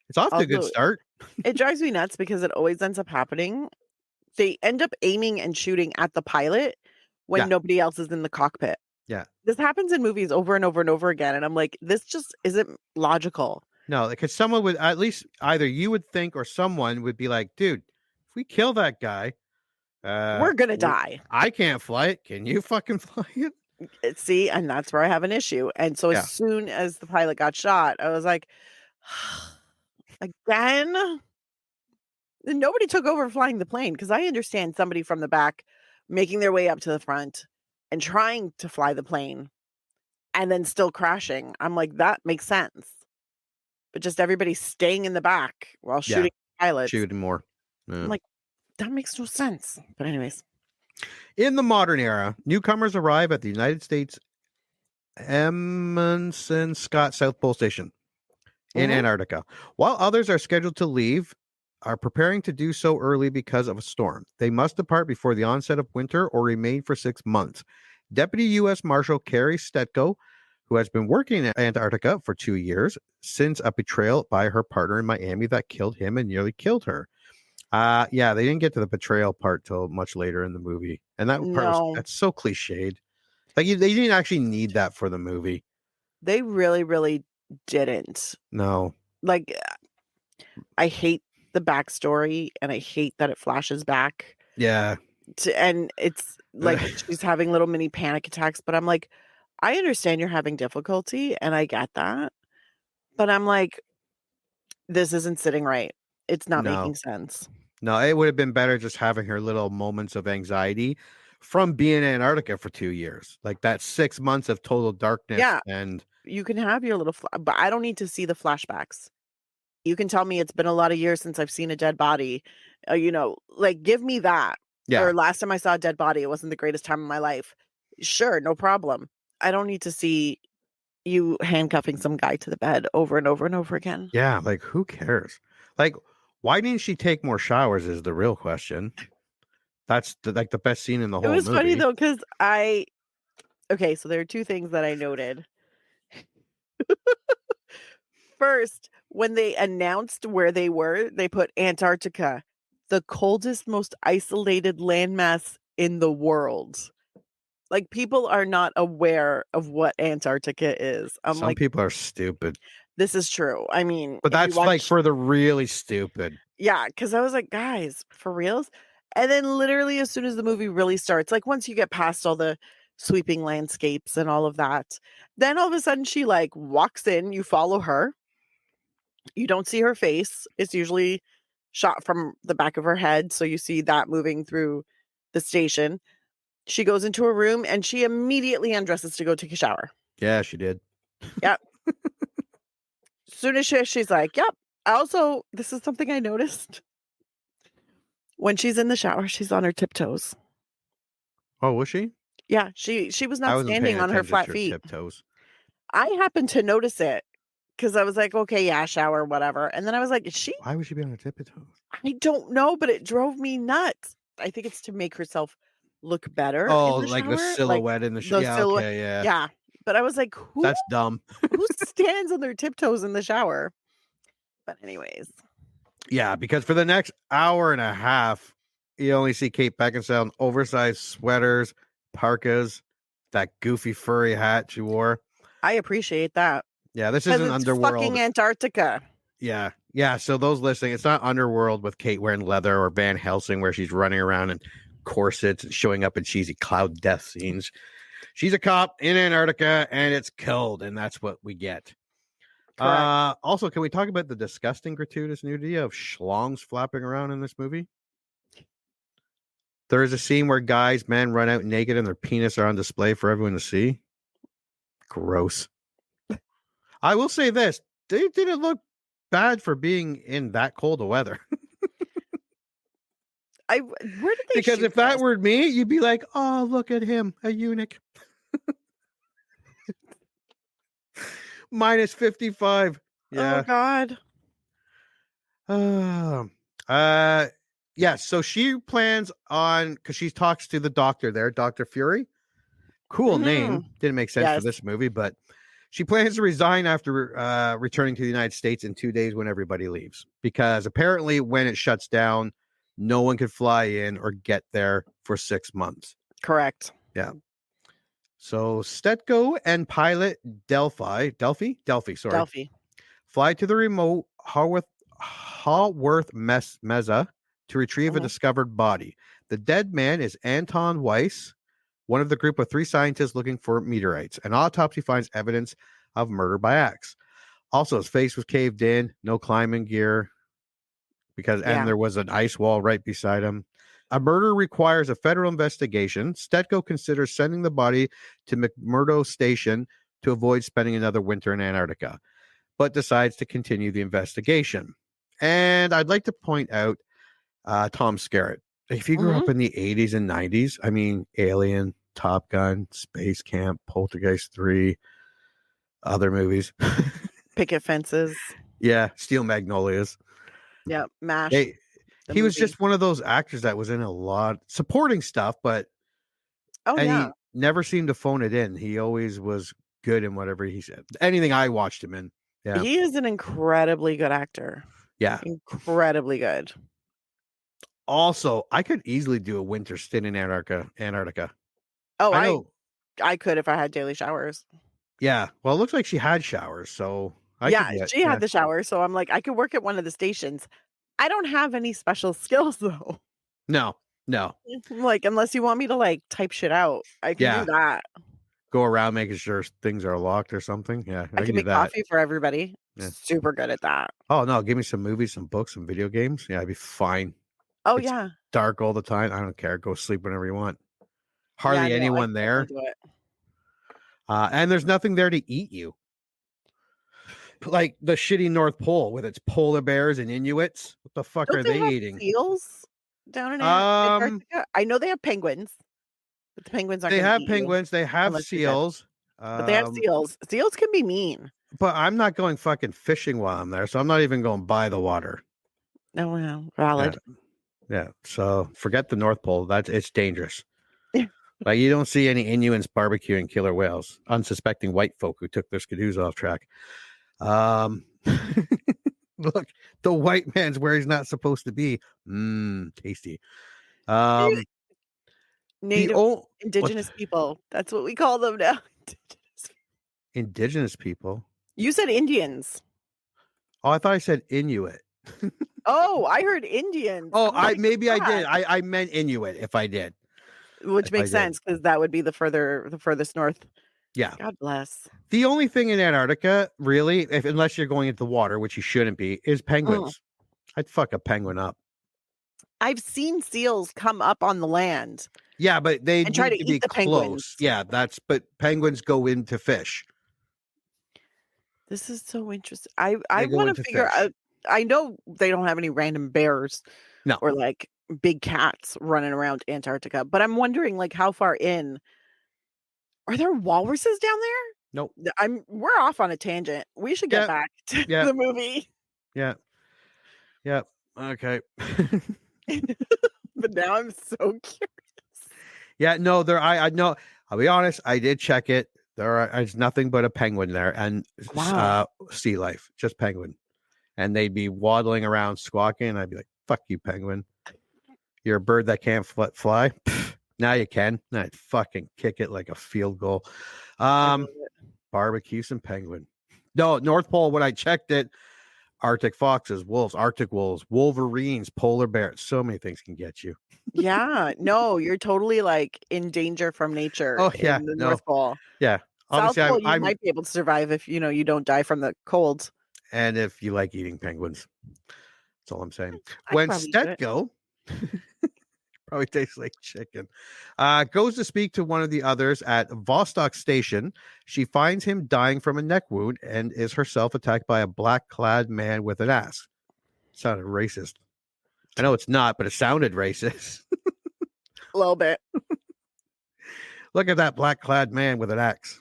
[SPEAKER 1] it's off to a good start.
[SPEAKER 2] It drives me nuts because it always ends up happening. They end up aiming and shooting at the pilot when nobody else is in the cockpit.
[SPEAKER 1] Yeah.
[SPEAKER 2] This happens in movies over and over and over again. And I'm like, this just isn't logical.
[SPEAKER 1] No, because someone would, at least either you would think or someone would be like, dude, if we kill that guy,
[SPEAKER 2] we're going to die.
[SPEAKER 1] I can't fly it. Can you fucking fly it?
[SPEAKER 2] See, and that's where I have an issue. And so as soon as the pilot got shot, I was like, again? And nobody took over flying the plane, because I understand somebody from the back making their way up to the front and trying to fly the plane and then still crashing. I'm like, that makes sense. But just everybody staying in the back while shooting pilots.
[SPEAKER 1] Shooting more. Yeah.
[SPEAKER 2] I'm like, that makes no sense. But anyways.
[SPEAKER 1] In the modern era, newcomers arrive at the United States Amundsen Scott South Pole Station in Antarctica, while others are scheduled to leave, are preparing to do so early because of a storm. They must depart before the onset of winter or remain for 6 months. Deputy US Marshal Carrie Stetko, who has been working in Antarctica for 2 years since a betrayal by her partner in Miami that killed him and nearly killed her. They didn't get to the betrayal part till much later in the movie. And that part that's so cliched. Like, they didn't actually need that for the movie.
[SPEAKER 2] They really, really didn't.
[SPEAKER 1] No.
[SPEAKER 2] Like, I hate the backstory and I hate that it flashes back.
[SPEAKER 1] Yeah.
[SPEAKER 2] And it's like she's having little mini panic attacks, but I'm like, I understand you're having difficulty and I get that. But I'm like, this isn't sitting right. It's not making sense.
[SPEAKER 1] No, it would have been better just having her little moments of anxiety from being in Antarctica for 2 years. Like that 6 months of total darkness.
[SPEAKER 2] Yeah.
[SPEAKER 1] And
[SPEAKER 2] you can have your little, but I don't need to see the flashbacks. You can tell me it's been a lot of years since I've seen a dead body. Like, give me that.
[SPEAKER 1] Yeah.
[SPEAKER 2] Or last time I saw a dead body, it wasn't the greatest time of my life. Sure, no problem. I don't need to see you handcuffing some guy to the bed over and over and over again.
[SPEAKER 1] Yeah, like, who cares? Like, why didn't she take more showers is the real question. That's the best scene in the whole movie.
[SPEAKER 2] It was funny, though, because so there are 2 things that I noted. first, when they announced where they were, they put Antarctica, the coldest, most isolated landmass in the world. Like, people are not aware of what Antarctica is. I'm
[SPEAKER 1] Some
[SPEAKER 2] like,
[SPEAKER 1] people are stupid,
[SPEAKER 2] this is true. I mean,
[SPEAKER 1] but
[SPEAKER 2] if you
[SPEAKER 1] that's like
[SPEAKER 2] watch,
[SPEAKER 1] for the really stupid.
[SPEAKER 2] yeah, because I was like, guys, for reals? And then literally as soon as the movie really starts, like once you get past all the sweeping landscapes and all of that, then all of a sudden she like walks in, you follow her. You don't see her face. It's usually shot from the back of her head. So you see that moving through the station. She goes into a room and she immediately undresses to go take a shower.
[SPEAKER 1] Yeah, she did.
[SPEAKER 2] Yep. Soon as she's like, yep. Also, this is something I noticed. When she's in the shower, she's on her tiptoes.
[SPEAKER 1] Oh, was she?
[SPEAKER 2] Yeah, she was
[SPEAKER 1] I
[SPEAKER 2] not
[SPEAKER 1] wasn't
[SPEAKER 2] standing
[SPEAKER 1] paying
[SPEAKER 2] on her
[SPEAKER 1] attention
[SPEAKER 2] flat
[SPEAKER 1] to
[SPEAKER 2] feet.
[SPEAKER 1] tiptoes.
[SPEAKER 2] I happened to notice it because I was like, okay, yeah, shower, whatever. And then I was like, is she?
[SPEAKER 1] Why would she be on her tiptoes?
[SPEAKER 2] I don't know, but it drove me nuts. I think it's to make herself look better
[SPEAKER 1] Oh,
[SPEAKER 2] in the
[SPEAKER 1] like
[SPEAKER 2] shower.
[SPEAKER 1] the silhouette in the
[SPEAKER 2] The
[SPEAKER 1] yeah,
[SPEAKER 2] silhouette.
[SPEAKER 1] okay, yeah.
[SPEAKER 2] Yeah. But I was like, who
[SPEAKER 1] That's dumb.
[SPEAKER 2] who stands on their tiptoes in the shower? But anyways.
[SPEAKER 1] Yeah, because for the next hour and a half, you only see Kate Beckinsale in oversized sweaters, parkas, that goofy furry hat she wore.
[SPEAKER 2] I appreciate that.
[SPEAKER 1] Yeah, this
[SPEAKER 2] 'Cause
[SPEAKER 1] isn't
[SPEAKER 2] it's
[SPEAKER 1] Underworld.
[SPEAKER 2] fucking Antarctica.
[SPEAKER 1] Yeah. Yeah. So those listening, it's not Underworld with Kate wearing leather or Van Helsing where she's running around in corsets and showing up in cheesy cloud death scenes. She's a cop in Antarctica and it's cold, and that's what we get.
[SPEAKER 2] Correct.
[SPEAKER 1] Also, can we talk about the disgusting gratuitous nudity of schlongs flapping around in this movie? There is a scene where men run out naked and their penis are on display for everyone to see. Gross. I will say this. They didn't look bad for being in that cold of weather.
[SPEAKER 2] Where did they
[SPEAKER 1] Because
[SPEAKER 2] shoot
[SPEAKER 1] if that
[SPEAKER 2] this?
[SPEAKER 1] were me, you'd be like, oh, look at him, a eunuch. Minus 55. Yeah.
[SPEAKER 2] Oh God.
[SPEAKER 1] Yeah, so she plans on, because she talks to the doctor there, Dr. Fury. Cool name. Didn't make sense for this movie, but she plans to resign after returning to the United States in 2 days when everybody leaves. Because apparently when it shuts down, no one could fly in or get there for 6 months.
[SPEAKER 2] Correct.
[SPEAKER 1] Yeah. So Stetko and pilot Delphi, fly to the remote Haworth Mesa to retrieve a discovered body. The dead man is Anton Weiss, one of the group of 3 scientists looking for meteorites. An autopsy finds evidence of murder by axe. Also, his face was caved in, no climbing gear, and there was an ice wall right beside him. A murder requires a federal investigation. Stetko considers sending the body to McMurdo Station to avoid spending another winter in Antarctica, but decides to continue the investigation. And I'd like to point out Tom Skerritt. If you grew up in the 80s and 90s, I mean, Alien, Top Gun, Space Camp, Poltergeist 3, other movies.
[SPEAKER 2] Picket fences.
[SPEAKER 1] Yeah, Steel Magnolias.
[SPEAKER 2] Yeah, MASH.
[SPEAKER 1] He was just one of those actors that was in a lot supporting stuff, but he never seemed to phone it in. He always was good in whatever he said. Anything I watched him in. Yeah.
[SPEAKER 2] He is an incredibly good actor.
[SPEAKER 1] Yeah.
[SPEAKER 2] Incredibly good.
[SPEAKER 1] Also, I could easily do a winter stint in Antarctica.
[SPEAKER 2] Oh, I could if I had daily showers.
[SPEAKER 1] Yeah. Well, it looks like she had showers, so
[SPEAKER 2] she had the shower, so I'm like, I could work at one of the stations. I don't have any special skills though.
[SPEAKER 1] No.
[SPEAKER 2] Like, unless you want me to like type shit out, I can do that.
[SPEAKER 1] Go around making sure things are locked or something. Yeah,
[SPEAKER 2] I can make coffee for everybody. Yeah. Super good at that.
[SPEAKER 1] Oh no, give me some movies, some books, some video games. Yeah, I'd be fine.
[SPEAKER 2] Oh
[SPEAKER 1] it's dark all the time. I don't care. Go sleep whenever you want. Hardly anyone there. And there's nothing there to eat you. Like the shitty North Pole with its polar bears and Inuits. What the fuck are they eating?
[SPEAKER 2] Seals down in Antarctica? I know they have penguins, but the penguins aren't.
[SPEAKER 1] They have penguins. They have seals.
[SPEAKER 2] But they have seals. Seals can be mean.
[SPEAKER 1] But I'm not going fucking fishing while I'm there, so I'm not even going by the water.
[SPEAKER 2] No, valid.
[SPEAKER 1] Yeah. So forget the North Pole. It's dangerous. Like you don't see any Inuits barbecuing killer whales, unsuspecting white folk who took their skidoos off track. Look, the white man's where he's not supposed to be. Tasty. The
[SPEAKER 2] Native
[SPEAKER 1] old
[SPEAKER 2] indigenous people. That's what we call them now.
[SPEAKER 1] indigenous people.
[SPEAKER 2] You said Indians.
[SPEAKER 1] Oh, I thought I said Inuit.
[SPEAKER 2] Oh, I heard Indians.
[SPEAKER 1] Oh,
[SPEAKER 2] I'm like,
[SPEAKER 1] I did.
[SPEAKER 2] "Fuck."
[SPEAKER 1] I meant Inuit if I did.
[SPEAKER 2] Which
[SPEAKER 1] If I
[SPEAKER 2] makes
[SPEAKER 1] did.
[SPEAKER 2] sense because that would be the furthest north.
[SPEAKER 1] Yeah.
[SPEAKER 2] God bless.
[SPEAKER 1] The only thing in Antarctica, really, unless you're going into the water, which you shouldn't be, is penguins. I'd fuck a penguin up.
[SPEAKER 2] I've seen seals come up on the land.
[SPEAKER 1] Yeah, but they
[SPEAKER 2] And try
[SPEAKER 1] need
[SPEAKER 2] to
[SPEAKER 1] to be
[SPEAKER 2] eat the
[SPEAKER 1] close.
[SPEAKER 2] penguins.
[SPEAKER 1] Yeah, but penguins go into fish.
[SPEAKER 2] This is so interesting. I
[SPEAKER 1] They go
[SPEAKER 2] want
[SPEAKER 1] into
[SPEAKER 2] to figure
[SPEAKER 1] fish.
[SPEAKER 2] out. I know they don't have any random bears
[SPEAKER 1] No.
[SPEAKER 2] or like big cats running around Antarctica, but I'm wondering like how far in are there walruses down there?
[SPEAKER 1] Nope.
[SPEAKER 2] We're off on a tangent. We should get
[SPEAKER 1] Yeah.
[SPEAKER 2] back to
[SPEAKER 1] Yeah.
[SPEAKER 2] the movie.
[SPEAKER 1] Yeah. Yeah. Okay.
[SPEAKER 2] But now I'm so curious.
[SPEAKER 1] Yeah, no, I know. I'll be honest, I did check it. There's nothing but a penguin there and
[SPEAKER 2] Wow.
[SPEAKER 1] sea life, just penguin. And they'd be waddling around squawking. And I'd be like, fuck you, penguin. You're a bird that can't fly. Pfft, now you can. And I'd fucking kick it like a field goal. Barbecue some penguin. No, North Pole, when I checked it, Arctic foxes, wolves, Arctic wolves, wolverines, polar bears. So many things can get you.
[SPEAKER 2] Yeah. No, you're totally like in danger from nature
[SPEAKER 1] Oh, yeah.
[SPEAKER 2] in the
[SPEAKER 1] No.
[SPEAKER 2] North Pole.
[SPEAKER 1] Yeah.
[SPEAKER 2] South
[SPEAKER 1] Obviously,
[SPEAKER 2] Pole, you might be able to survive if you don't die from the cold.
[SPEAKER 1] And if you like eating penguins. That's all I'm saying.
[SPEAKER 2] I'd
[SPEAKER 1] When
[SPEAKER 2] probably do it.
[SPEAKER 1] Stetko probably tastes like chicken. Goes to speak to one of the others at Vostok Station. She finds him dying from a neck wound and is herself attacked by a black-clad man with an axe. Sounded racist. I know it's not, but it sounded racist.
[SPEAKER 2] A little bit.
[SPEAKER 1] Look at that black-clad man with an axe.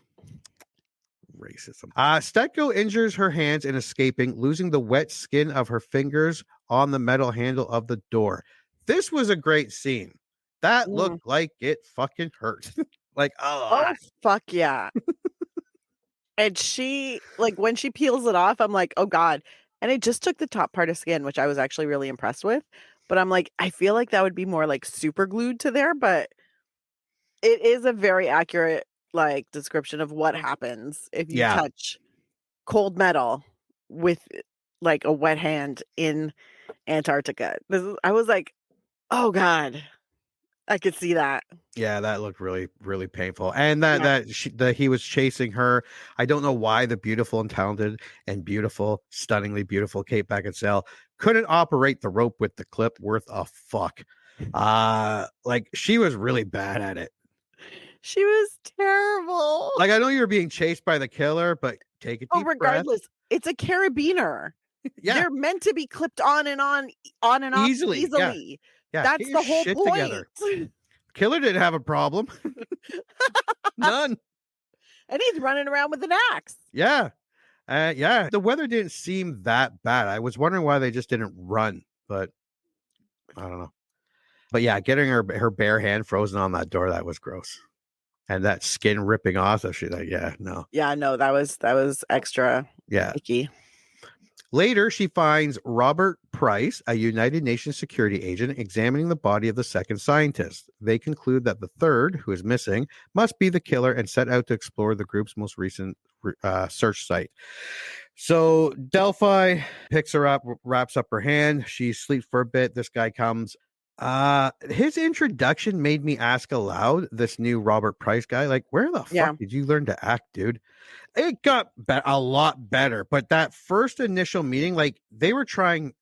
[SPEAKER 1] Racism. Stetko injures her hands in escaping, losing the wet skin of her fingers on the metal handle of the door. This was a great scene. That looked like it fucking hurt. Like,
[SPEAKER 2] Oh, fuck yeah. And she, like, when she peels it off, I'm like, oh God. And it just took the top part of skin, which I was actually really impressed with. But I'm like, I feel like that would be more like super glued to there, but it is a very accurate like description of what happens if you touch cold metal with like a wet hand in Antarctica. I was like, oh God, I could see that.
[SPEAKER 1] Yeah, that looked really, really painful. And that he was chasing her. I don't know why the beautiful and talented and beautiful, stunningly beautiful Kate Beckinsale couldn't operate the rope with the clip worth a fuck. Like she was really bad at it.
[SPEAKER 2] She was terrible.
[SPEAKER 1] Like I know you're being chased by the killer, but take a deep
[SPEAKER 2] regardless,
[SPEAKER 1] breath.
[SPEAKER 2] it's a carabiner.
[SPEAKER 1] Yeah,
[SPEAKER 2] they're meant to be clipped on and on and off easily.
[SPEAKER 1] Yeah.
[SPEAKER 2] That's the whole point.
[SPEAKER 1] Together. Killer didn't have a problem. None.
[SPEAKER 2] And he's running around with an axe.
[SPEAKER 1] Yeah. Yeah. The weather didn't seem that bad. I was wondering why they just didn't run, but I don't know. But yeah, getting her bare hand frozen on that door, that was gross. And that skin ripping off. So she's like, yeah, no.
[SPEAKER 2] Yeah, no, that was extra icky.
[SPEAKER 1] Later, she finds Robert Price, a United Nations security agent, examining the body of the second scientist. They conclude that the third, who is missing, must be the killer and set out to explore the group's most recent search site. So Delphi picks her up, wraps up her hand. She sleeps for a bit. This guy comes. His introduction made me ask aloud, this new Robert Price guy, like, where the fuck did you learn to act, dude? It got a lot better, but that first initial meeting, like they were trying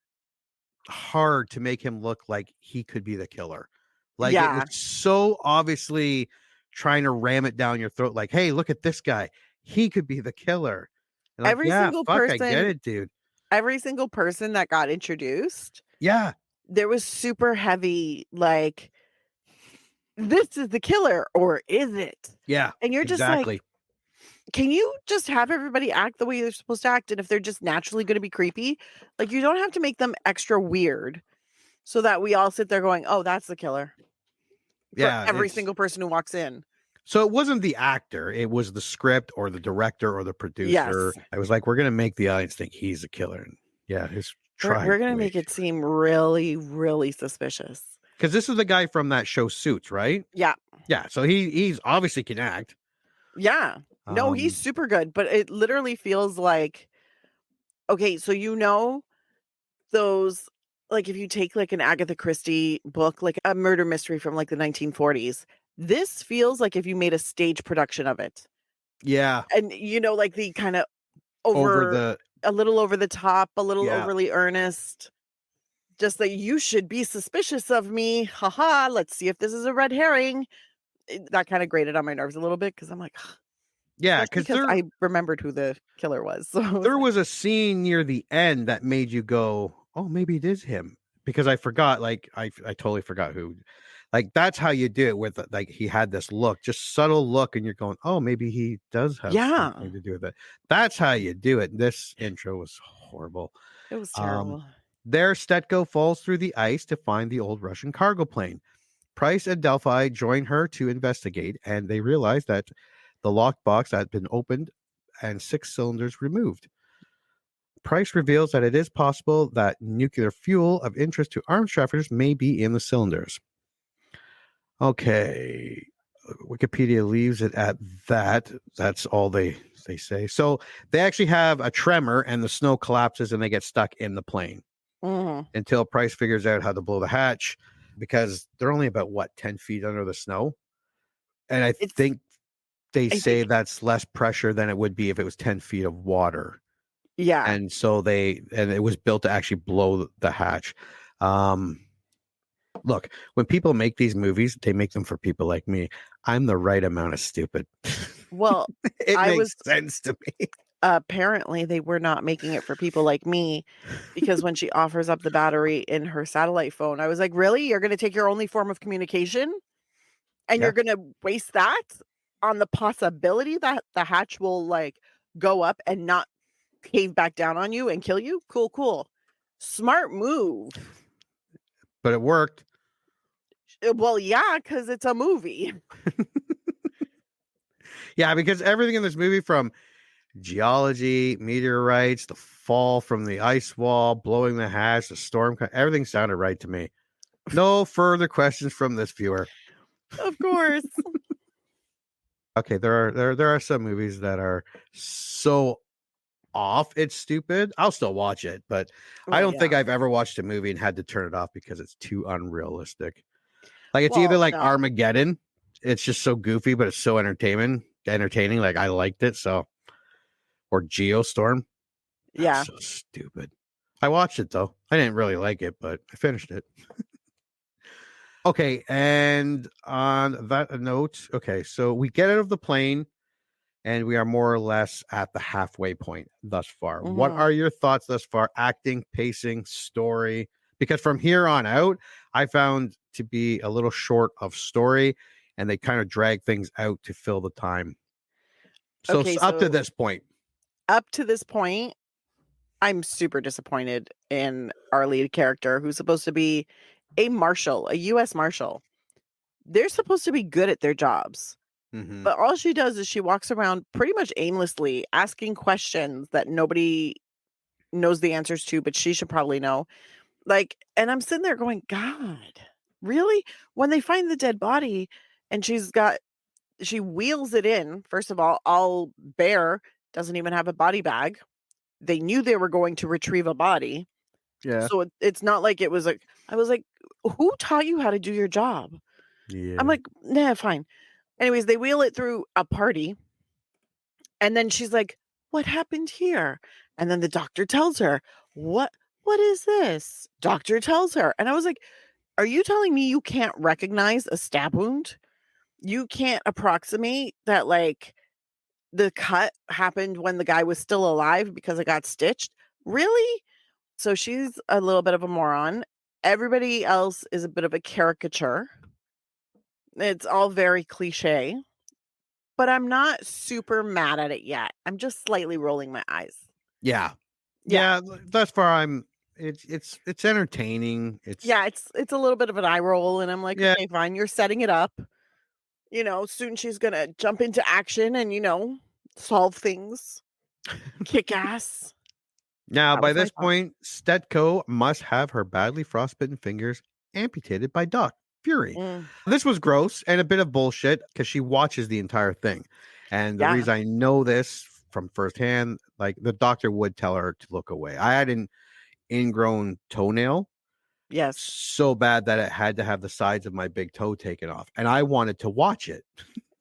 [SPEAKER 1] hard to make him look like he could be the killer. Like it was so obviously trying to ram it down your throat. Like, hey, look at this guy. He could be the killer. And
[SPEAKER 2] every single person,
[SPEAKER 1] I get it, dude.
[SPEAKER 2] Every single person that got introduced.
[SPEAKER 1] Yeah.
[SPEAKER 2] There was super heavy, like, this is the killer, or is it?
[SPEAKER 1] Yeah.
[SPEAKER 2] And you're just like, can you just have everybody act the way they're supposed to act? And if they're just naturally going to be creepy, like you don't have to make them extra weird so that we all sit there going, oh, that's the killer.
[SPEAKER 1] Yeah.
[SPEAKER 2] For every single person who walks in.
[SPEAKER 1] So it wasn't the actor, it was the script or the director or the producer.
[SPEAKER 2] Yes.
[SPEAKER 1] I was like, we're gonna make the audience think he's a killer. And yeah, his
[SPEAKER 2] We're gonna make it seem really, really suspicious.
[SPEAKER 1] because this is the guy from that show Suits, right?
[SPEAKER 2] Yeah.
[SPEAKER 1] Yeah, so he's obviously can act.
[SPEAKER 2] Yeah. No, he's
[SPEAKER 1] Um,
[SPEAKER 2] super good, but it literally feels like okay, so those like if you take like an Agatha Christie book, like a murder mystery from like the 1940s, this feels like if you made a stage production of it.
[SPEAKER 1] yeah,
[SPEAKER 2] And like the kind of
[SPEAKER 1] over
[SPEAKER 2] over
[SPEAKER 1] the
[SPEAKER 2] a little over the top, a little
[SPEAKER 1] yeah.
[SPEAKER 2] overly earnest. Just that you should be suspicious of me. Haha, let's see if this is a red herring. That kind of grated on my nerves a little bit because I'm like,
[SPEAKER 1] Yeah,
[SPEAKER 2] especially
[SPEAKER 1] because
[SPEAKER 2] because I remembered who the killer was. So I was
[SPEAKER 1] there
[SPEAKER 2] like,
[SPEAKER 1] was a scene near the end that made you go, "Oh, maybe it is him." Because I forgot, like I totally forgot who. Like that's how you do it with like he had this look, just subtle look, and you're going, "Oh, maybe he does have
[SPEAKER 2] yeah,
[SPEAKER 1] something to do with it." That's how you do it. This intro was horrible.
[SPEAKER 2] it was
[SPEAKER 1] Um,
[SPEAKER 2] terrible.
[SPEAKER 1] there, Stetko falls through the ice to find the old Russian cargo plane. Price and Delphi join her to investigate, and they realize that the lockbox had been opened and 6 cylinders removed. Price reveals that it is possible that nuclear fuel of interest to arms traffickers may be in the cylinders. Okay. Wikipedia leaves it at that. That's all they say. So they actually have a tremor and the snow collapses and they get stuck in the plane until Price figures out how to blow the hatch because they're only about 10 feet under the snow. And I think they say that's less pressure than it would be if it was 10 feet of water.
[SPEAKER 2] Yeah.
[SPEAKER 1] And so it was built to actually blow the hatch. Look, when people make these movies, they make them for people like me. I'm the right amount of stupid.
[SPEAKER 2] Well,
[SPEAKER 1] it makes sense to me.
[SPEAKER 2] Apparently, they were not making it for people like me because when she offers up the battery in her satellite phone, I was like, really? You're going to take your only form of communication and you're going to waste that on the possibility that the hatch will like go up and not cave back down on you and kill you? Cool. Smart move.
[SPEAKER 1] But it worked.
[SPEAKER 2] Well, yeah, because it's a movie.
[SPEAKER 1] Yeah, because everything in this movie from geology, meteorites, the fall from the ice wall, blowing the hatch, the storm, everything sounded right to me. No further questions from this viewer.
[SPEAKER 2] Of course.
[SPEAKER 1] Okay, there are some movies that are so off it's stupid. I'll still watch it, but I don't think I've ever watched a movie and had to turn it off because it's too unrealistic. Like it's either like Armageddon, it's just so goofy, but it's so entertaining. Like I liked it, so or Geostorm.
[SPEAKER 2] Yeah.
[SPEAKER 1] So stupid. I watched it though. I didn't really like it, but I finished it. Okay, and on that note, okay, so we get out of the plane and we are more or less at the halfway point thus far. What are your thoughts thus far? Acting, pacing, story? Because from here on out, I found to be a little short of story and they kind of drag things out to fill the time. So, up to this point.
[SPEAKER 2] Up to this point, I'm super disappointed in our lead character who's supposed to be a marshal, a US Marshal. They're supposed to be good at their jobs. But all she does is she walks around pretty much aimlessly asking questions that nobody knows the answers to, but she should probably know. Like, and I'm sitting there going, God, really? When they find the dead body and she wheels it in, first of all bear doesn't even have a body bag. They knew they were going to retrieve a body.
[SPEAKER 1] Yeah.
[SPEAKER 2] So it's not like it was like, I was like, who taught you how to do your job?
[SPEAKER 1] Yeah.
[SPEAKER 2] I'm like, nah, fine. Anyways, they wheel it through a party. And then she's like, what happened here? And then the doctor tells her, what is this? Doctor tells her. And I was like, are you telling me you can't recognize a stab wound? You can't approximate that like the cut happened when the guy was still alive because it got stitched? Really? So she's a little bit of a moron. Everybody else is a bit of a caricature. It's all very cliche. But I'm not super mad at it yet. I'm just slightly rolling my eyes.
[SPEAKER 1] Yeah. Thus far, it's entertaining. It's
[SPEAKER 2] a little bit of an eye roll, and I'm like, okay, fine. You're setting it up. soon she's going to jump into action and, solve things, kick ass.
[SPEAKER 1] Now,
[SPEAKER 2] That
[SPEAKER 1] by
[SPEAKER 2] was my
[SPEAKER 1] this
[SPEAKER 2] thought.
[SPEAKER 1] point, Stetko must have her badly frostbitten fingers amputated by Doc Fury.
[SPEAKER 2] Mm,
[SPEAKER 1] This was gross and a bit of bullshit because she watches the entire thing. And the
[SPEAKER 2] Yeah.
[SPEAKER 1] reason I know this from firsthand, like the doctor would tell her to look away. I had an ingrown toenail
[SPEAKER 2] Yes.
[SPEAKER 1] so bad that it had to have the sides of my big toe taken off. And I wanted to watch it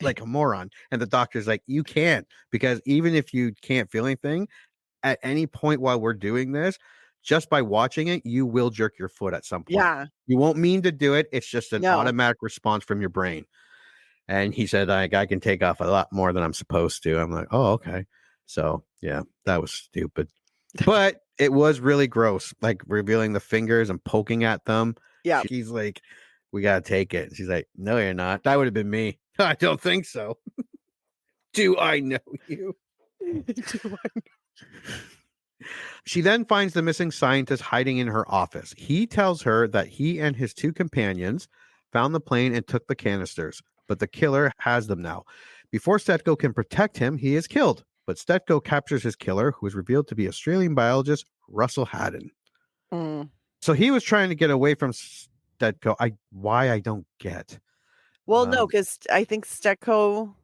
[SPEAKER 1] like a moron. And the doctor's like, you can't, because even if you can't feel anything, at any point while we're doing this, just by watching it, you will jerk your foot at some point.
[SPEAKER 2] Yeah.
[SPEAKER 1] You won't mean to do it. It's just an
[SPEAKER 2] No.
[SPEAKER 1] automatic response from your brain. And he said, I can take off a lot more than I'm supposed to. I'm like, oh, okay. So yeah, that was stupid. But it was really gross, like revealing the fingers and poking at them.
[SPEAKER 2] Yeah.
[SPEAKER 1] He's like, we got to take it. And she's like, no, you're not. That would have been me. I don't think so. Do I know you? She then finds the missing scientist hiding in her office. He tells her that he and his two companions found the plane and took the canisters, but the killer has them now. Before Stetko can protect him, he is killed. But Stetko captures his killer, who is revealed to be Australian biologist Russell Haddon.
[SPEAKER 2] Mm.
[SPEAKER 1] So he was trying to get away from Stetko. Why I don't get.
[SPEAKER 2] Well, no, because I think Stetko,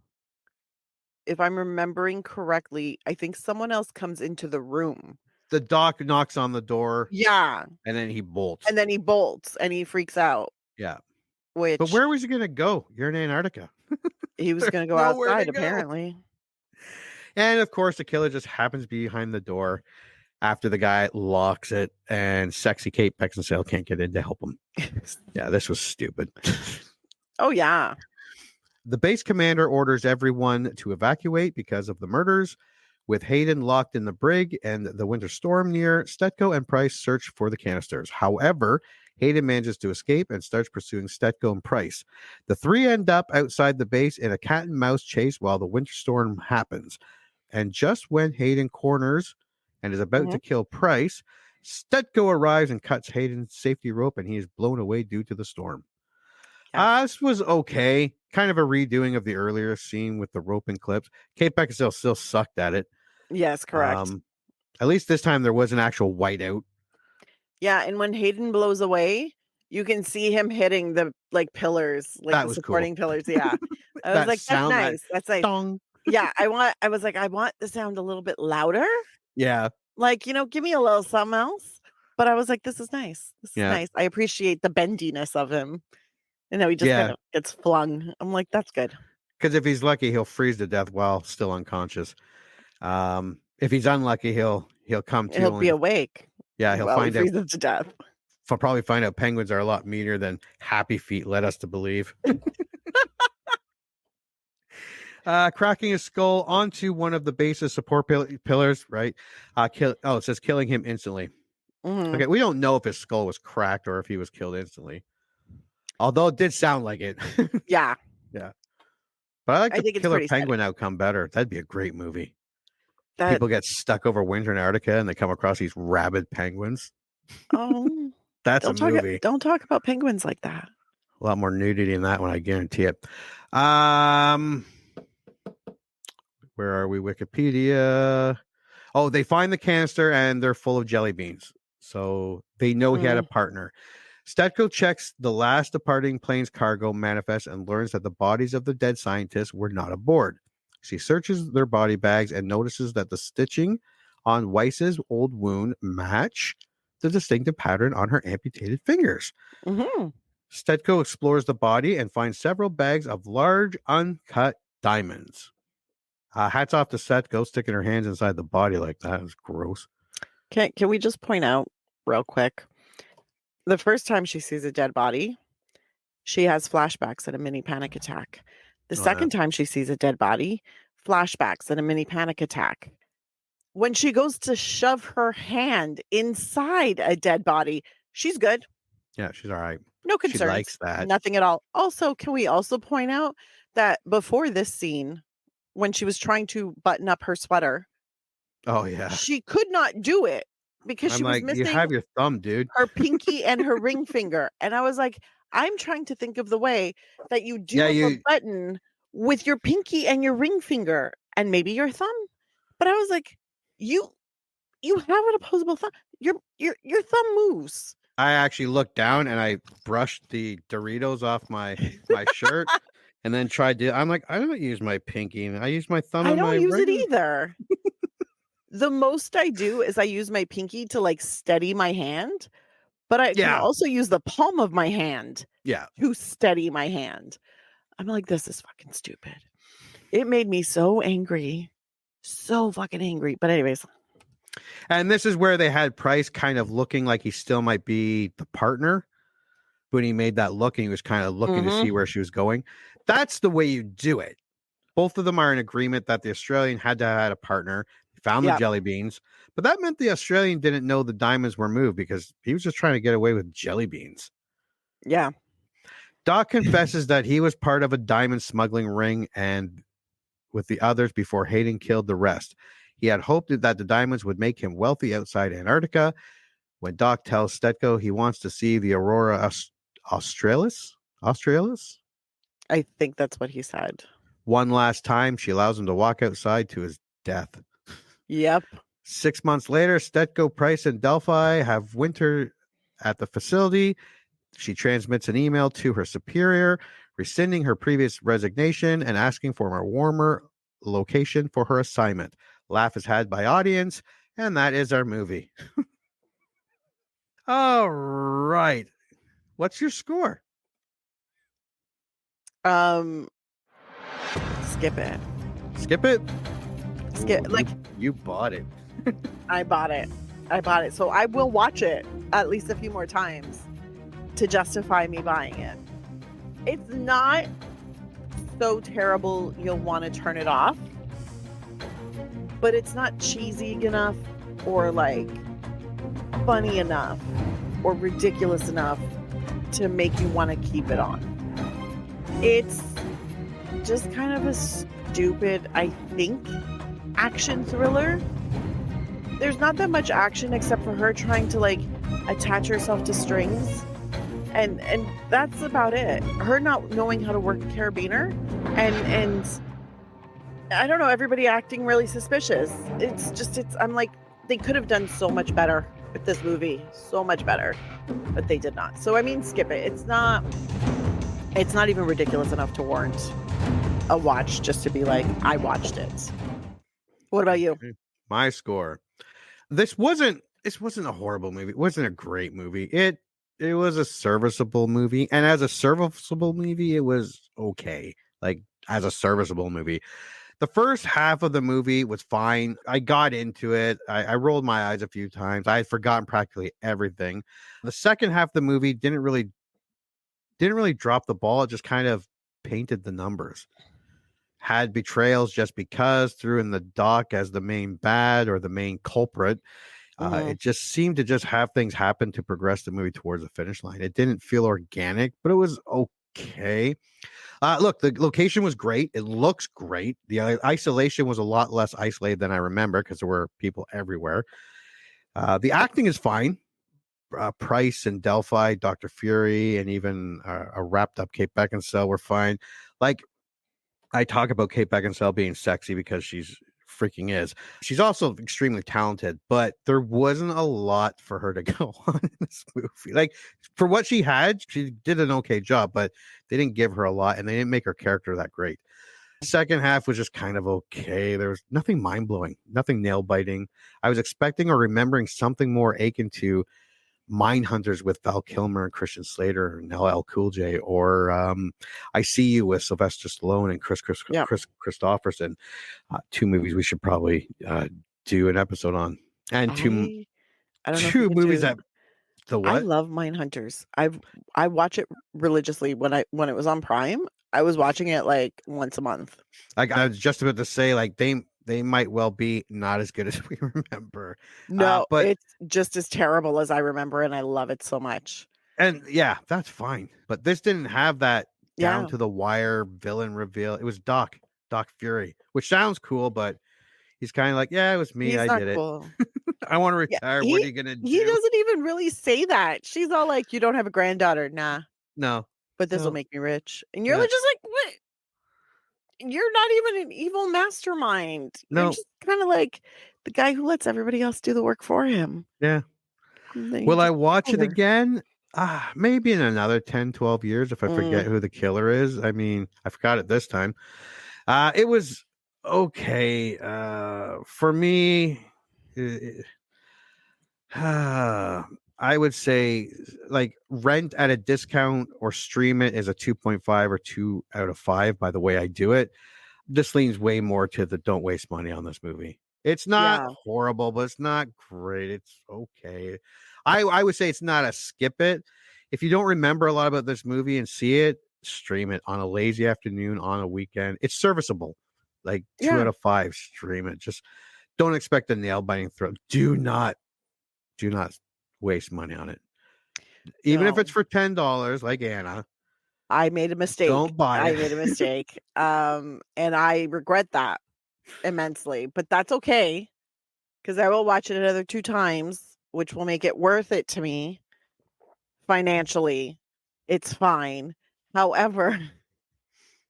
[SPEAKER 2] if I'm remembering correctly, I think someone else comes into the room.
[SPEAKER 1] The doc knocks on the door.
[SPEAKER 2] Yeah.
[SPEAKER 1] And then he bolts.
[SPEAKER 2] And then he bolts and he freaks out.
[SPEAKER 1] Yeah.
[SPEAKER 2] Which,
[SPEAKER 1] but where was he going to go? You're in Antarctica.
[SPEAKER 2] He was going to go
[SPEAKER 1] nowhere
[SPEAKER 2] outside,
[SPEAKER 1] to go.
[SPEAKER 2] apparently.
[SPEAKER 1] And of course, the killer just happens behind the door after the guy locks it, and sexy Kate Beckinsale can't get in to help him. Yeah, this was stupid.
[SPEAKER 2] Oh, yeah.
[SPEAKER 1] The base commander orders everyone to evacuate because of the murders. With Hayden locked in the brig and the winter storm near, Stetko and Price search for the canisters. However, Hayden manages to escape and starts pursuing Stetko and Price. The three end up outside the base in a cat and mouse chase while the winter storm happens. And just when Hayden corners and is about to kill Price, Stetko arrives and cuts Hayden's safety rope, and he is blown away due to the storm. This was okay. Kind of a redoing of the earlier scene with the rope and clips. Kate Beckinsale still sucked at it.
[SPEAKER 2] Yes, correct.
[SPEAKER 1] At least this time there was an actual whiteout.
[SPEAKER 2] Yeah, and when Hayden blows away, you can see him hitting the pillars,
[SPEAKER 1] that
[SPEAKER 2] the
[SPEAKER 1] was
[SPEAKER 2] supporting
[SPEAKER 1] cool.
[SPEAKER 2] pillars. Yeah. I was like, that's nice. That's nice.
[SPEAKER 1] Dong.
[SPEAKER 2] Yeah, I want the sound a little bit louder.
[SPEAKER 1] Yeah.
[SPEAKER 2] Give me a little something else. But I was like, this is nice. This is nice. I appreciate the bendiness of him. And then he just kind of gets flung. I'm like, that's good.
[SPEAKER 1] Because if he's lucky, he'll freeze to death while still unconscious. If he's unlucky, he'll come to.
[SPEAKER 2] He'll be awake.
[SPEAKER 1] Yeah, he'll find out.
[SPEAKER 2] Freezes to death.
[SPEAKER 1] He'll probably find out penguins are a lot meaner than Happy Feet led us to believe. Cracking his skull onto one of the base's support pillars, right? It says killing him instantly.
[SPEAKER 2] Mm-hmm.
[SPEAKER 1] Okay, we don't know if his skull was cracked or if he was killed instantly. Although it did sound like it.
[SPEAKER 2] Yeah.
[SPEAKER 1] Yeah. But I like the
[SPEAKER 2] think
[SPEAKER 1] Killer Penguin outcome better. That'd be a great movie. People get stuck over winter in Antarctica and they come across these rabid penguins.
[SPEAKER 2] Oh.
[SPEAKER 1] That's a movie.
[SPEAKER 2] Don't talk about penguins like that.
[SPEAKER 1] A lot more nudity in that one, I guarantee it. Where are we? Wikipedia. Oh, they find the canister and they're full of jelly beans. So they know he had a partner. Stetko checks the last departing plane's cargo manifest and learns that the bodies of the dead scientists were not aboard. She searches their body bags and notices that the stitching on Weiss's old wound match the distinctive pattern on her amputated fingers.
[SPEAKER 2] Mm-hmm.
[SPEAKER 1] Stetko explores the body and finds several bags of large uncut diamonds. Hats off to Stetko sticking her hands inside the body like that. It was gross.
[SPEAKER 2] Can we just point out real quick? The first time she sees a dead body, she has flashbacks and a mini panic attack. The second time she sees a dead body, flashbacks and a mini panic attack. When she goes to shove her hand inside a dead body, she's good.
[SPEAKER 1] Yeah, she's all right.
[SPEAKER 2] No concerns.
[SPEAKER 1] She likes that.
[SPEAKER 2] Nothing at all. Also, can we also point out that before this scene, when she was trying to button up her sweater,
[SPEAKER 1] oh yeah,
[SPEAKER 2] she could not do it because
[SPEAKER 1] I'm
[SPEAKER 2] she was
[SPEAKER 1] like, you
[SPEAKER 2] missing
[SPEAKER 1] have your thumb, dude.
[SPEAKER 2] her pinky and her ring finger. And I was like, I'm trying to think of the way that you do
[SPEAKER 1] Yeah,
[SPEAKER 2] a button with your pinky and your ring finger and maybe your thumb. But I was like, you have an opposable thumb. Your thumb moves.
[SPEAKER 1] I actually looked down and I brushed the Doritos off my shirt, and then tried to. I'm like, I don't use my pinky, and I use my thumb.
[SPEAKER 2] I
[SPEAKER 1] and my
[SPEAKER 2] don't use it
[SPEAKER 1] ring.
[SPEAKER 2] either. The most I do is I use my pinky to like steady my hand, but I can
[SPEAKER 1] Yeah.
[SPEAKER 2] also use the palm of my hand
[SPEAKER 1] Yeah.
[SPEAKER 2] to steady my hand. I'm like, this is fucking stupid. It made me so angry. So fucking angry. But anyways.
[SPEAKER 1] And this is where they had Price kind of looking like he still might be the partner. When he made that look and he was kind of looking to see where she was going. That's the way you do it. Both of them are in agreement that the Australian had to have had a partner. He found the jelly beans. But that meant the Australian didn't know the diamonds were moved because he was just trying to get away with jelly beans.
[SPEAKER 2] Yeah.
[SPEAKER 1] Doc confesses that he was part of a diamond smuggling ring and with the others before Hayden killed the rest. He had hoped that the diamonds would make him wealthy outside Antarctica. When Doc tells Stetko he wants to see the Aurora Australis?
[SPEAKER 2] I think that's what he said.
[SPEAKER 1] One last time, she allows him to walk outside to his death.
[SPEAKER 2] Yep.
[SPEAKER 1] 6 months later, Stetko, Price, and Delphi have winter at the facility. She transmits an email to her superior, rescinding her previous resignation and asking for a warmer location for her assignment. Laugh is had by audience, and that is our movie. All right. What's your score?
[SPEAKER 2] Skip it.
[SPEAKER 1] Skip it?
[SPEAKER 2] Skip.
[SPEAKER 1] Ooh,
[SPEAKER 2] like
[SPEAKER 1] you bought it.
[SPEAKER 2] I bought it. So I will watch it at least a few more times to justify me buying it. It's not so terrible you'll want to turn it off, but it's not cheesy enough or like funny enough or ridiculous enough to make you want to keep it on. It's just kind of a stupid, I think, action thriller. There's not that much action except for her trying to like attach herself to strings. And that's about it. Her not knowing how to work a carabiner and I don't know, everybody acting really suspicious. I'm like, they could have done so much better with this movie. So much better. But they did not. So I mean, skip it. It's not even ridiculous enough to warrant a watch just to be like, I watched it. What about you?
[SPEAKER 1] My score. This wasn't a horrible movie. It wasn't a great movie. It was a serviceable movie. And as a serviceable movie, it was okay. Like as a serviceable movie. The first half of the movie was fine. I got into it. I rolled my eyes a few times. I had forgotten practically everything. The second half of the movie didn't really drop the ball. It just kind of painted the numbers. Had betrayals just because, threw in the Doc as the main bad or the main culprit. It just seemed to just have things happen to progress the movie towards the finish line. It didn't feel organic, but it was okay. Look, the location was great. It looks great. The isolation was a lot less isolated than I remember because there were people everywhere. The acting is fine. Price and Delphi, Dr. Fury, and even a wrapped up Kate Beckinsale were fine. Like, I talk about Kate Beckinsale being sexy because she's freaking is. She's also extremely talented, but there wasn't a lot for her to go on in this movie. Like, for what she had, she did an okay job, but they didn't give her a lot and they didn't make her character that great. Second half was just kind of okay. There was nothing mind-blowing, nothing nail-biting. I was expecting or remembering something more akin to Mindhunters with Val Kilmer and Christian Slater and LL Cool J, or I See You with Sylvester Stallone and Chris Christopherson. Two movies we should probably do an episode on, and two movies that the what?
[SPEAKER 2] I love Mindhunters. I watch it religiously when it was on Prime. I was watching it like once a month.
[SPEAKER 1] Like I was just about to say, like they might well be not as good as we remember.
[SPEAKER 2] No,
[SPEAKER 1] but
[SPEAKER 2] it's just as terrible as I remember, and I love it so much.
[SPEAKER 1] And yeah, that's fine. But this didn't have that down to the wire villain reveal. It was Doc Fury, which sounds cool, but he's kind of like, yeah, it was me. I did it. I want to retire. What are you gonna
[SPEAKER 2] He
[SPEAKER 1] do?
[SPEAKER 2] doesn't even really say that. She's all like, "You don't have a granddaughter, nah,
[SPEAKER 1] No,
[SPEAKER 2] but this will
[SPEAKER 1] No.
[SPEAKER 2] make me rich." And you're
[SPEAKER 1] Yeah.
[SPEAKER 2] just like, "What? You're not even an evil mastermind. You're
[SPEAKER 1] No.
[SPEAKER 2] just kind of like the guy who lets everybody else do the work for him."
[SPEAKER 1] Yeah.
[SPEAKER 2] And then you
[SPEAKER 1] Will I
[SPEAKER 2] just
[SPEAKER 1] watch it
[SPEAKER 2] retire.
[SPEAKER 1] again? Maybe in another 10, 12 years if I forget who the killer is. I mean, I forgot it this time. It was okay. For me, I would say like rent at a discount or stream it is a 2.5 or 2 out of 5 by the way I do it. This leans way more to the don't waste money on this movie. It's not
[SPEAKER 2] Yeah.
[SPEAKER 1] horrible, but it's not great. It's okay. I would say it's not a skip it. If you don't remember a lot about this movie and see it, stream it on a lazy afternoon on a weekend. It's serviceable. Like 2
[SPEAKER 2] Yeah.
[SPEAKER 1] out of 5, stream it. Just don't expect a nail biting thrill. Do not waste money on it. Even if
[SPEAKER 2] No.
[SPEAKER 1] it's for $10, like Anna,
[SPEAKER 2] I made a mistake.
[SPEAKER 1] don't buy
[SPEAKER 2] I
[SPEAKER 1] it.
[SPEAKER 2] made a mistake. And I regret that immensely, but that's okay because I will watch it another 2 times, which will make it worth it to me financially. It's fine. However,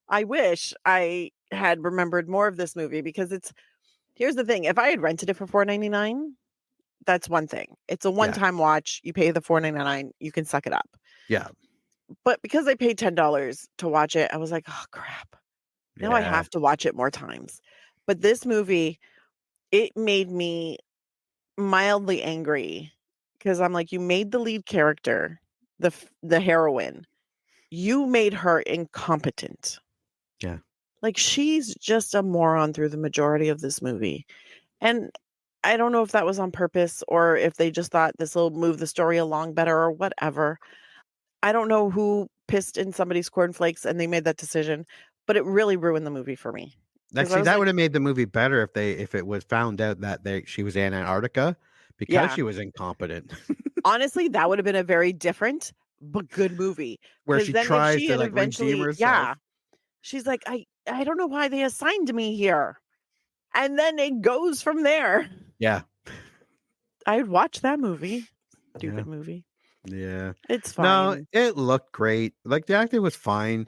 [SPEAKER 2] I wish I had remembered more of this movie because here's the thing. If I had rented it for $4.99, that's one thing. It's a one-time watch. You pay the $4.99, you can suck it up.
[SPEAKER 1] Yeah.
[SPEAKER 2] But because I paid $10 to watch it, I was like, oh crap. Now I have to watch it more times. But this movie, it made me mildly angry because I'm like, you made the lead character, the heroine, you made her incompetent.
[SPEAKER 1] Yeah.
[SPEAKER 2] Like she's just a moron through the majority of this movie. And I don't know if that was on purpose or if they just thought this will move the story along better or whatever. I don't know who pissed in somebody's cornflakes and they made that decision, but it really ruined the movie for me.
[SPEAKER 1] Actually, that would have made the movie better if it was found out that she was in Antarctica because she was incompetent.
[SPEAKER 2] Honestly, that would have been a very different but good movie.
[SPEAKER 1] Where she tries to like redeem herself.
[SPEAKER 2] Yeah. She's like, I don't know why they assigned me here. And then it goes from there.
[SPEAKER 1] Yeah.
[SPEAKER 2] I'd watch that movie. Stupid movie.
[SPEAKER 1] Yeah.
[SPEAKER 2] It's fine.
[SPEAKER 1] No, it looked great. Like the acting was fine.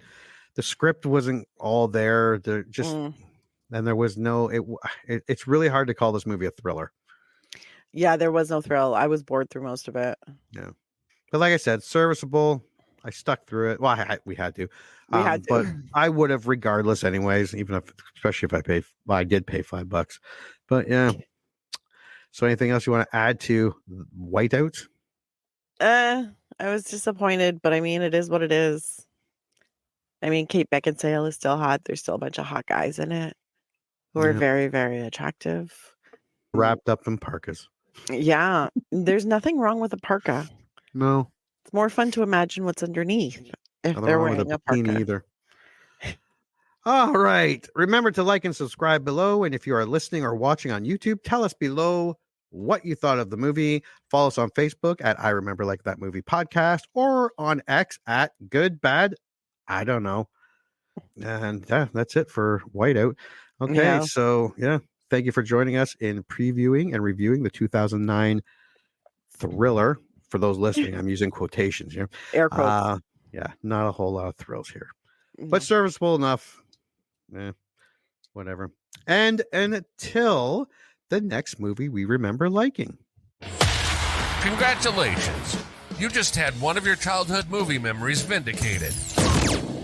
[SPEAKER 1] The script wasn't all there. There just and there was no it's really hard to call this movie a thriller.
[SPEAKER 2] Yeah, there was no thrill. I was bored through most of it.
[SPEAKER 1] Yeah. But like I said, serviceable. I stuck through it. Well, we had to. But I would have regardless anyways, especially if I paid. Well, I did pay $5. But yeah. So anything else you want to add to Whiteout?
[SPEAKER 2] I was disappointed, but I mean, it is what it is. I mean, Kate Beckinsale is still hot. There's still a bunch of hot guys in it who are very, very attractive.
[SPEAKER 1] Wrapped up in parkas.
[SPEAKER 2] Yeah. There's nothing wrong with a parka.
[SPEAKER 1] No.
[SPEAKER 2] It's more fun to imagine what's underneath if they're wearing a parka.
[SPEAKER 1] Either. All right. Remember to like and subscribe below. And if you are listening or watching on YouTube, tell us below what you thought of the movie. Follow us on Facebook at I Remember Like That Movie Podcast or on X at Good Bad. I don't know. And that's it for Whiteout. Okay. So thank you for joining us in previewing and reviewing the 2009 thriller. For those listening, I'm using quotations here.
[SPEAKER 2] Air quotes.
[SPEAKER 1] Not a whole lot of thrills here, but serviceable enough. Whatever. And until the next movie we remember liking.
[SPEAKER 3] Congratulations. You just had one of your childhood movie memories vindicated.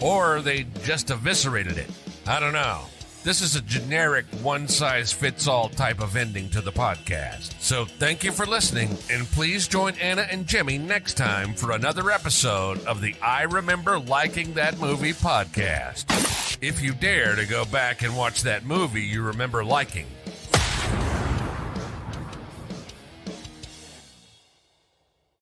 [SPEAKER 3] Or they just eviscerated it. I don't know. This is a generic one-size-fits-all type of ending to the podcast. So thank you for listening, and please join Anna and Jimmy next time for another episode of the I Remember Liking That Movie podcast. If you dare to go back and watch that movie you remember liking,